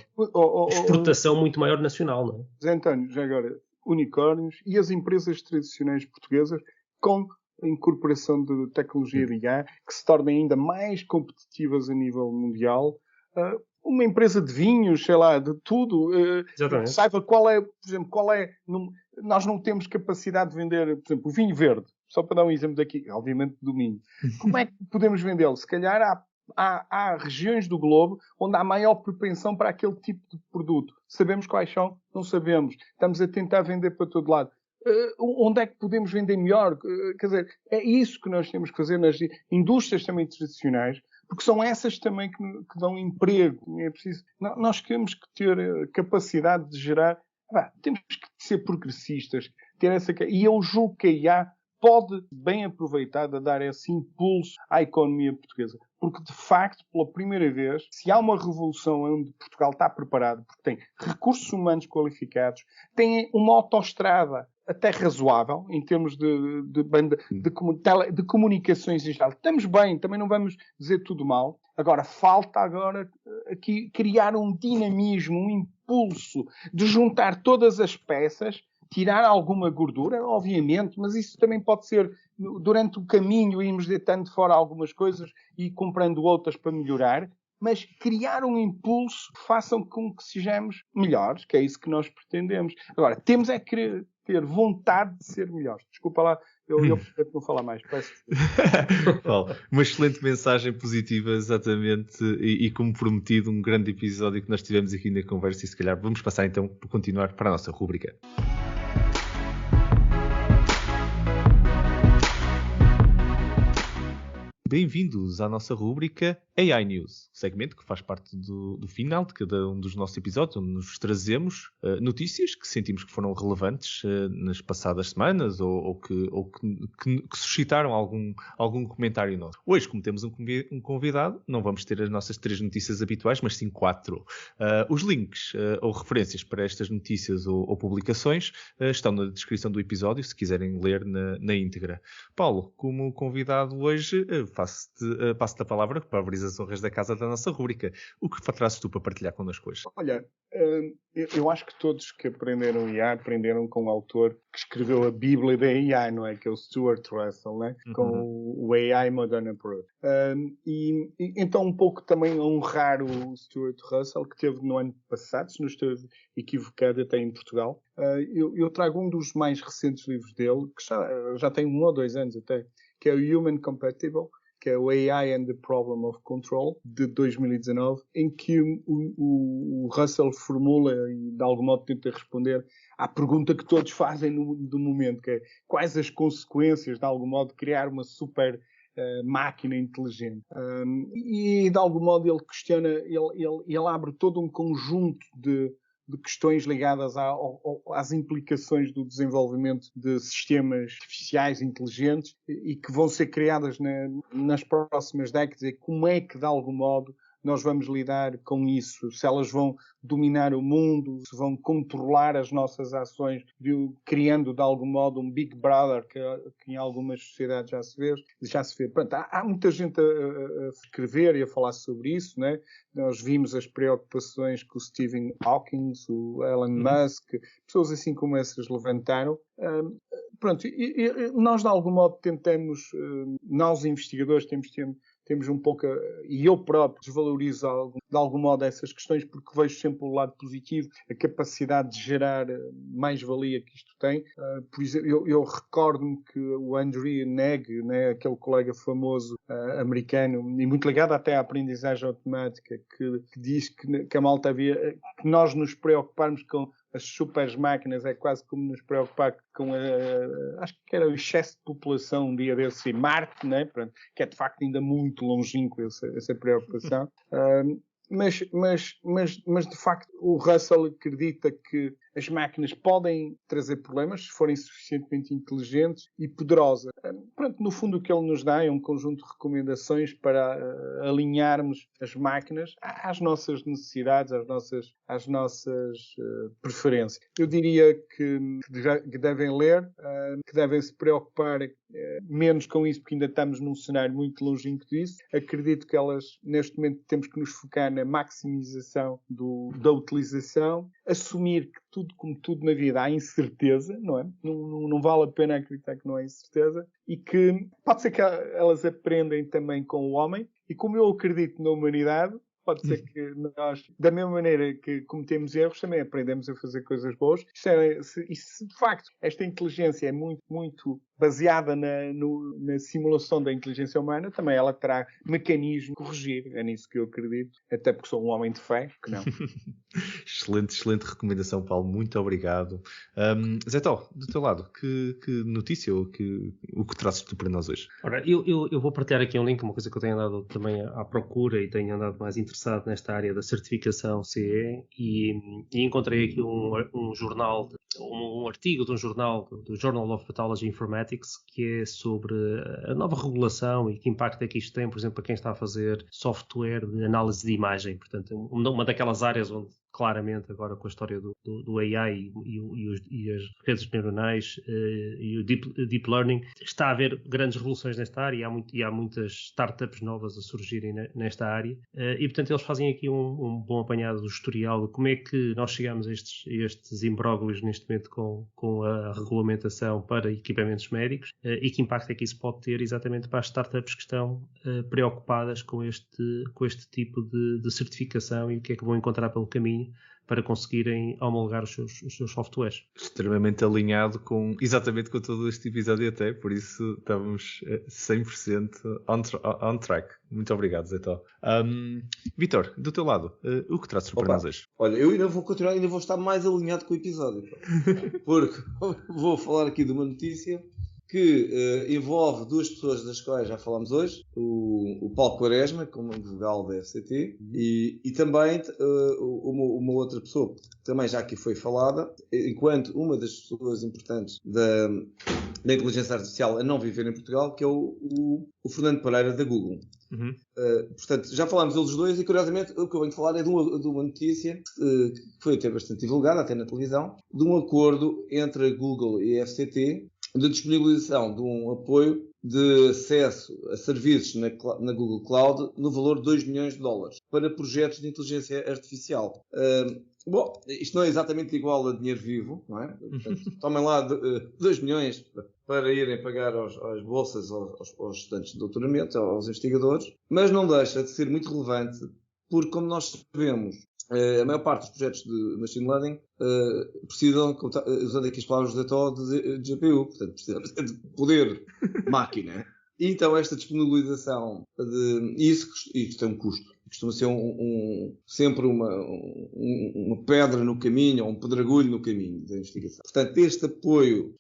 exportação muito maior nacional, não é? Zé António, já agora, unicórnios e as empresas tradicionais portuguesas com a incorporação de tecnologia de IA que se tornem ainda mais competitivas a nível mundial. Uma empresa de vinhos, sei lá, de tudo, saiba qual é, por exemplo, nós não temos capacidade de vender, por exemplo, o vinho verde, só para dar um exemplo daqui, obviamente do Minho. Como é que podemos vendê-lo? Se calhar há regiões do globo onde há maior propensão para aquele tipo de produto. Sabemos quais são? Não sabemos. Estamos a tentar vender para todo lado. Onde é que podemos vender melhor? Quer dizer, é isso que nós temos que fazer nas indústrias também tradicionais, porque são essas também que dão emprego. É preciso, nós temos que ter capacidade de gerar. Temos que ser progressistas. E eu julgo que a IA pode, bem aproveitada, dar esse impulso à economia portuguesa. porque de facto, pela primeira vez, se há uma revolução onde Portugal está preparado, porque tem recursos humanos qualificados, tem uma autoestrada até razoável, em termos de banda de comunicações em geral. Estamos bem, também não vamos dizer tudo mal. Agora, falta agora aqui criar um dinamismo, um impulso de juntar todas as peças, tirar alguma gordura, obviamente, mas isso também pode ser, durante o caminho, irmos deitando fora algumas coisas e comprando outras para melhorar, mas criar um impulso que façam com que sejamos melhores, que é isso que nós pretendemos. Agora, temos é que ter vontade de ser melhores. Desculpa lá, eu prefiro não falar mais. Paulo, uma excelente mensagem positiva, exatamente, e como prometido, um grande episódio que nós tivemos aqui na conversa, e se calhar vamos passar então por continuar para a nossa rúbrica. Bem-vindos à nossa rúbrica AI News, segmento que faz parte do final de cada um dos nossos episódios, onde nos trazemos notícias que sentimos que foram relevantes nas passadas semanas ou que suscitaram algum comentário nosso. Hoje, como temos um convidado, não vamos ter as nossas 3 notícias habituais, mas sim 4. Os links ou referências para estas notícias ou publicações estão na descrição do episódio, se quiserem ler na íntegra. Paulo, como convidado hoje, passo-te a palavra para abrir as honras da casa da nossa rúbrica. O que trazes tu para partilhar connosco hoje? Olha, eu acho que todos que aprenderam AI aprenderam com o autor que escreveu a Bíblia da AI, não é? Que é o Stuart Russell, né? Com o AI Modern Approach. E então um pouco também honrar o Stuart Russell, que teve no ano passado, se não estou equivocado, até em Portugal. Eu trago um dos mais recentes livros dele, que já tem 1 ou 2 anos até, que é o Human Compatible, que é o AI and the Problem of Control, de 2019, em que o Russell formula e de algum modo tenta responder à pergunta que todos fazem no momento, que é quais as consequências, de algum modo, de criar uma super máquina inteligente. E de algum modo ele questiona, ele abre todo um conjunto de questões ligadas às implicações do desenvolvimento de sistemas artificiais inteligentes e que vão ser criadas nas próximas décadas, e como é que, de algum modo, nós vamos lidar com isso, se elas vão dominar o mundo, se vão controlar as nossas ações, criando de algum modo um Big Brother que em algumas sociedades já se vê. Pronto, há muita gente a escrever e a falar sobre isso, né? Nós vimos as preocupações que o Stephen Hawking, o Elon Musk, pessoas assim como essas levantaram. Pronto, e nós de algum modo tentamos, nós investigadores temos um pouco, e eu próprio desvalorizo de algum modo essas questões, porque vejo sempre o lado positivo, a capacidade de gerar mais-valia que isto tem. Por exemplo, eu recordo-me que o Andrew Ng, né, aquele colega famoso americano, e muito ligado até à aprendizagem automática, que diz que a malta que nós nos preocuparmos com as super máquinas é quase como nos preocupar com acho que era o excesso de população um dia desse em Marte, né? Pronto, que é de facto ainda muito longínquo essa preocupação. Mas de facto o Russell acredita que as máquinas podem trazer problemas se forem suficientemente inteligentes e poderosas. Pronto, no fundo o que ele nos dá é um conjunto de recomendações para alinharmos as máquinas às nossas necessidades, às nossas preferências. Eu diria que devem ler, que devem se preocupar menos com isso, porque ainda estamos num cenário muito longínquo disso. Acredito que neste momento, temos que nos focar na maximização da utilização, assumir que como tudo na vida, há incerteza, não é? Não vale a pena acreditar que não há incerteza, e que pode ser que elas aprendem também com o homem, e como eu acredito na humanidade, pode ser que nós, da mesma maneira que cometemos erros, também aprendemos a fazer coisas boas. E se de facto esta inteligência é muito, muito baseada na simulação da inteligência humana, também ela terá mecanismo de corrigir. É nisso que eu acredito, até porque sou um homem de fé, que não. Excelente recomendação, Paulo. Muito obrigado. Zé Tó, do teu lado, que notícia ou o que trazes tu para nós hoje? Ora, eu vou partilhar aqui um link, uma coisa que eu tenho andado também à procura e tenho andado mais interessado nesta área da certificação CE e encontrei aqui um jornal, um artigo de um jornal, do Journal of Pathology Informatics, que é sobre a nova regulação e que impacto é que isto tem, por exemplo, para quem está a fazer software de análise de imagem. Portanto, uma daquelas áreas onde claramente agora com a história do AI e as redes neuronais e o deep learning, está a haver grandes revoluções nesta área e há muitas startups novas a surgirem nesta área e portanto eles fazem aqui um bom apanhado do historial de como é que nós chegamos a estes imbróglios neste momento com a regulamentação para equipamentos médicos e que impacto é que isso pode ter exatamente para as startups que estão preocupadas com este tipo de certificação e o que é que vão encontrar pelo caminho para conseguirem homologar os seus softwares. Extremamente alinhado exatamente com todo este episódio até, por isso estamos 100% on track. Muito obrigado, Zé Tó. Vítor, do teu lado, o que trazes para nós hoje? Olha, eu ainda vou continuar, ainda vou estar mais alinhado com o episódio, porque vou falar aqui de uma notícia que envolve duas pessoas das quais já falámos hoje, o Paulo Quaresma, como vogal da FCT, e também uma outra pessoa que também já aqui foi falada, enquanto uma das pessoas importantes da inteligência artificial a não viver em Portugal, que é o Fernando Pereira, da Google. Uhum. Portanto, já falámos deles dois e, curiosamente, o que eu venho falar é de uma notícia que foi até bastante divulgada, até na televisão, de um acordo entre a Google e a FCT de disponibilização de um apoio de acesso a serviços na Google Cloud no valor de 2 milhões de dólares para projetos de inteligência artificial. Bom, isto não é exatamente igual a dinheiro vivo, não é? Portanto, tomem lá 2 milhões para irem pagar às bolsas, aos estudantes de doutoramento, aos investigadores, mas não deixa de ser muito relevante porque, como nós sabemos, a maior parte dos projetos de Machine Learning precisam, usando aqui as palavras do Zé Tó, de GPU, portanto, precisa de poder máquina. E então esta disponibilização isto tem um custo. Costuma ser sempre uma pedra no caminho, ou um pedregulho no caminho da investigação. Portanto, este apoio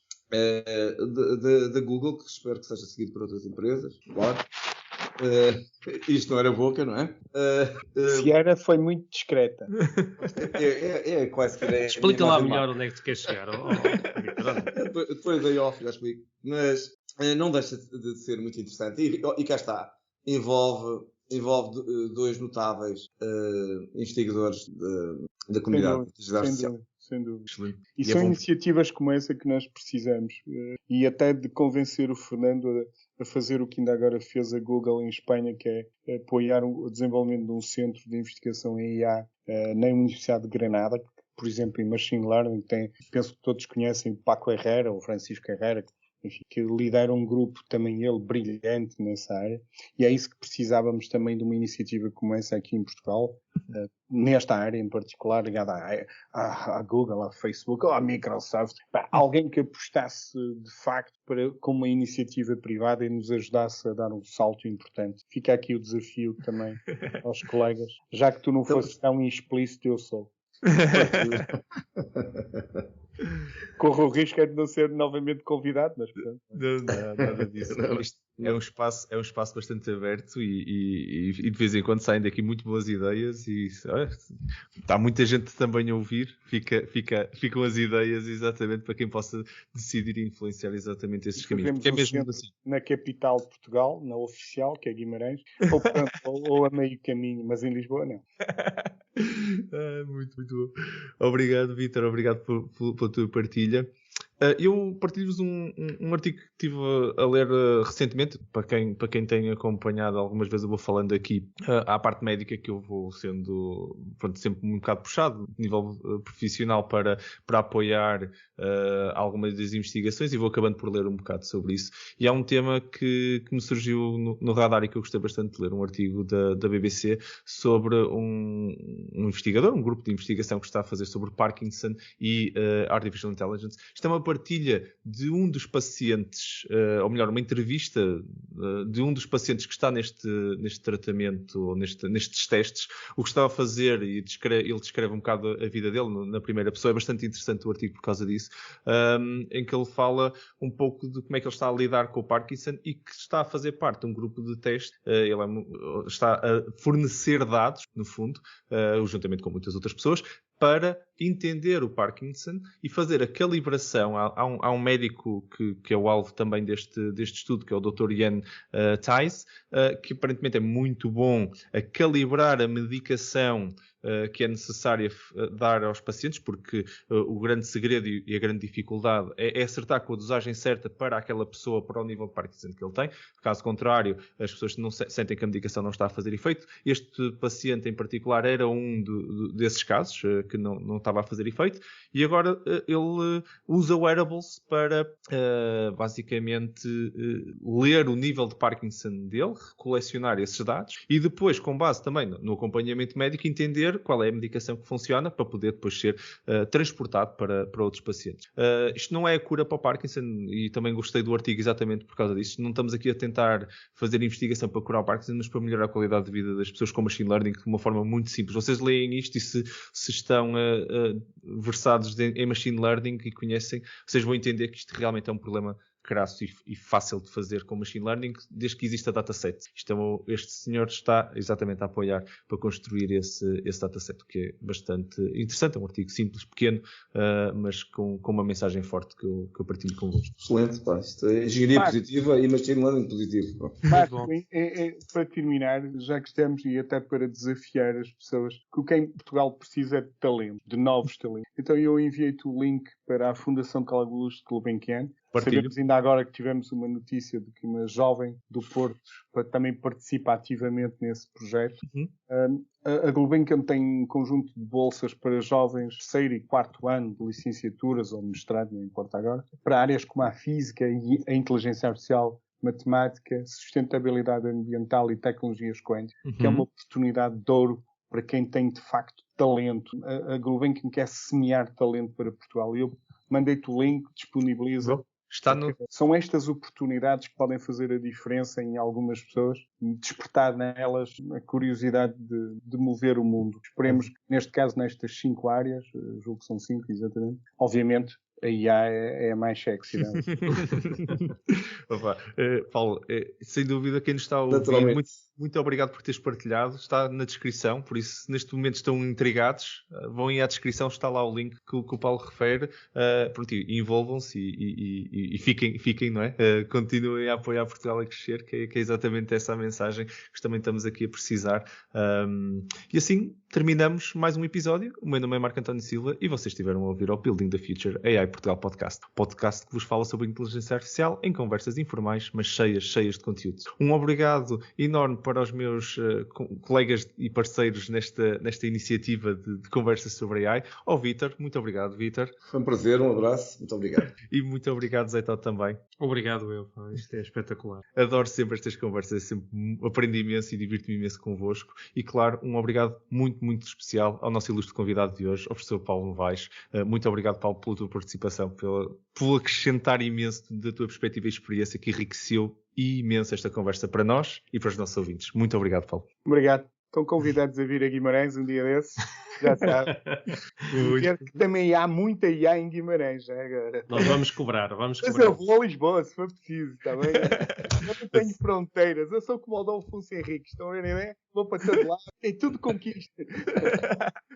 da Google, que espero que seja seguido por outras empresas, claro. Isto não era boca, não é? Se era, foi muito discreta. É quase que é. Explica lá melhor onde é que tu queres chegar. Depois da off já explico. Mas não deixa de ser muito interessante. E cá está. Envolve dois notáveis investigadores da comunidade de inteligência artificial. Sem dúvida. E são iniciativas como essa que nós precisamos. E até de convencer o Fernando a fazer o que ainda agora fez a Google em Espanha, que é apoiar o desenvolvimento de um centro de investigação em IA na Universidade de Granada, que, por exemplo, em Machine Learning penso que todos conhecem Paco Herrera, ou Francisco Herrera, enfim, que lidera um grupo também ele brilhante nessa área, e é isso que precisávamos também de uma iniciativa como essa aqui em Portugal, nesta área em particular, ligada à Google, à Facebook, ou à Microsoft, alguém que apostasse de facto com uma iniciativa privada e nos ajudasse a dar um salto importante. Fica aqui o desafio também aos colegas, já que tu não fosses tão explícito, eu sou. Corro o risco de não ser novamente convidado, mas portanto, não, nada disso. É um espaço bastante aberto e de vez em quando saem daqui muito boas ideias e está muita gente também a ouvir. Ficam as ideias exatamente para quem possa decidir influenciar exatamente esses caminhos. É mesmo assim. Na capital de Portugal, na oficial, que é Guimarães, ou a meio caminho, mas em Lisboa não. Muito bom. Obrigado, Vítor. Obrigado pela tua partilha. Eu partilho-vos um artigo que estive a ler recentemente. Para quem tem acompanhado, algumas vezes eu vou falando aqui à parte médica, que eu vou sendo sempre um bocado puxado de nível profissional para apoiar algumas das investigações, e vou acabando por ler um bocado sobre isso. E há um tema que me surgiu no radar e que eu gostei bastante de ler, um artigo da BBC sobre um investigador, um grupo de investigação que está a fazer sobre Parkinson e Artificial Intelligence. Isto é uma partilha de um dos pacientes, ou melhor, uma entrevista de um dos pacientes que está neste tratamento, ou nestes testes, o que estava a fazer, e ele descreve um bocado a vida dele na primeira pessoa. É bastante interessante o artigo por causa disso, em que ele fala um pouco de como é que ele está a lidar com o Parkinson e que está a fazer parte de um grupo de teste. Ele está a fornecer dados, no fundo, juntamente com muitas outras pessoas, para entender o Parkinson e fazer a calibração. Há um médico que é o alvo também deste estudo, que é o Dr. Jan Theis, que aparentemente é muito bom a calibrar a medicação que é necessária dar aos pacientes, porque o grande segredo e a grande dificuldade é acertar com a dosagem certa para aquela pessoa, para o nível de Parkinson que ele tem. Caso contrário, as pessoas não sentem que a medicação não está a fazer efeito. Este paciente em particular era um desses casos, que não estava a fazer efeito, e agora ele usa wearables para basicamente ler o nível de Parkinson dele, colecionar esses dados e depois, com base também no acompanhamento médico, entender qual é a medicação que funciona para poder depois ser transportado para outros pacientes. Isto não é a cura para o Parkinson, e também gostei do artigo exatamente por causa disso. Não estamos aqui a tentar fazer investigação para curar o Parkinson, mas para melhorar a qualidade de vida das pessoas com machine learning de uma forma muito simples. Vocês leem isto e se estão versados em machine learning e conhecem, vocês vão entender que isto realmente é um problema crasso e fácil de fazer com machine learning, desde que exista dataset. Este senhor está exatamente a apoiar para construir esse dataset, o que é bastante interessante. É um artigo simples, pequeno, mas com uma mensagem forte que eu partilho convosco. Excelente, pá. Isto é engenharia positiva e machine learning positivo. Marco, para terminar, já que estamos, e até para desafiar as pessoas, que o que em Portugal precisa é de talento, de novos talentos. Então eu enviei-te o link para a Fundação Carla Luz de Gulbenkian. Sabemos ainda agora que tivemos uma notícia de que uma jovem do Porto também participa ativamente nesse projeto. A Gulbenkian tem um conjunto de bolsas para jovens terceiro e quarto ano de licenciaturas ou mestrado, não importa agora, para áreas como a física e a inteligência artificial, matemática, sustentabilidade ambiental e tecnologias quânticas, que é uma oportunidade de ouro para quem tem de facto talento. A Gulbenkian quer semear talento para Portugal. Eu mandei-te o link, disponibiliza. São estas oportunidades que podem fazer a diferença em algumas pessoas e despertar nelas a curiosidade de mover o mundo. Esperemos que, neste caso, nestas 5 áreas, julgo que são 5 exatamente, obviamente, a IA é a mais sexy. Opa, Paulo, sem dúvida quem nos está a ouvir, muito obrigado por teres partilhado. Está na descrição, por isso neste momento estão intrigados, vão ir à descrição, está lá o link que o Paulo refere. Pronto, envolvam-se e fiquem, não é? Continuem a apoiar Portugal a crescer, que é exatamente essa a mensagem que também estamos aqui a precisar. E assim terminamos mais um episódio. O meu nome é Marco António Silva e vocês estiveram a ouvir ao Building the Future AI Portugal podcast que vos fala sobre inteligência artificial em conversas informais, mas cheias de conteúdo. Um obrigado enorme para os meus colegas e parceiros nesta iniciativa de conversas sobre AI. Ao Vítor, muito obrigado, Vítor. Foi um prazer, um abraço, muito obrigado. E muito obrigado, Zé Tó, também. Obrigado, isto é espetacular. Adoro sempre estas conversas, sempre aprendo imenso e divirto-me imenso convosco. E claro, um obrigado muito especial ao nosso ilustre convidado de hoje, ao professor Paulo Novaes. Muito obrigado, Paulo, pela tua participação, pelo acrescentar imenso da tua perspectiva e experiência que enriqueceu imenso esta conversa para nós e para os nossos ouvintes. Muito obrigado, Paulo. Obrigado. Estão convidados a vir a Guimarães um dia desses. Já sabe. Também há muita IA em Guimarães, já agora. Nós vamos cobrar. Mas eu vou a Lisboa, se for preciso, está bem? Eu não tenho fronteiras. Eu sou como o Dom Afonso Henrique. Estão a ver, não é? Vou para todo lado. Tem tudo conquista.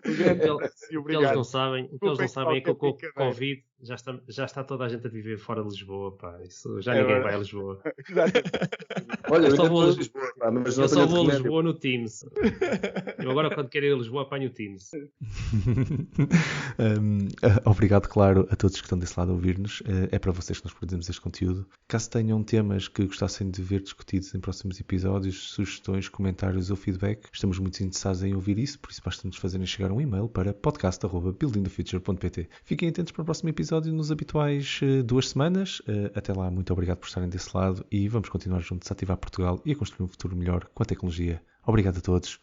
O que eles não sabem é que com o Covid já está toda a gente a viver fora de Lisboa. Pá. Isso, já ninguém vai a Lisboa. Olha, eu só vou a Lisboa no Teams. Eu agora, quando quero ir a Lisboa, apanho o Teams. Obrigado, claro, a todos que estão desse lado a ouvir-nos. É para vocês que nós produzimos este conteúdo. Caso tenham temas que gostassem de ver discutidos em próximos episódios, sugestões, comentários ou feedback, estamos muito interessados em ouvir isso, por isso basta-nos fazerem chegar um e-mail para podcast@buildingthefuture.pt. Fiquem atentos para o próximo episódio nos habituais 2 semanas. Até lá, muito obrigado por estarem desse lado e vamos continuar juntos a ativar Portugal e a construir um futuro melhor com a tecnologia. Obrigado a todos.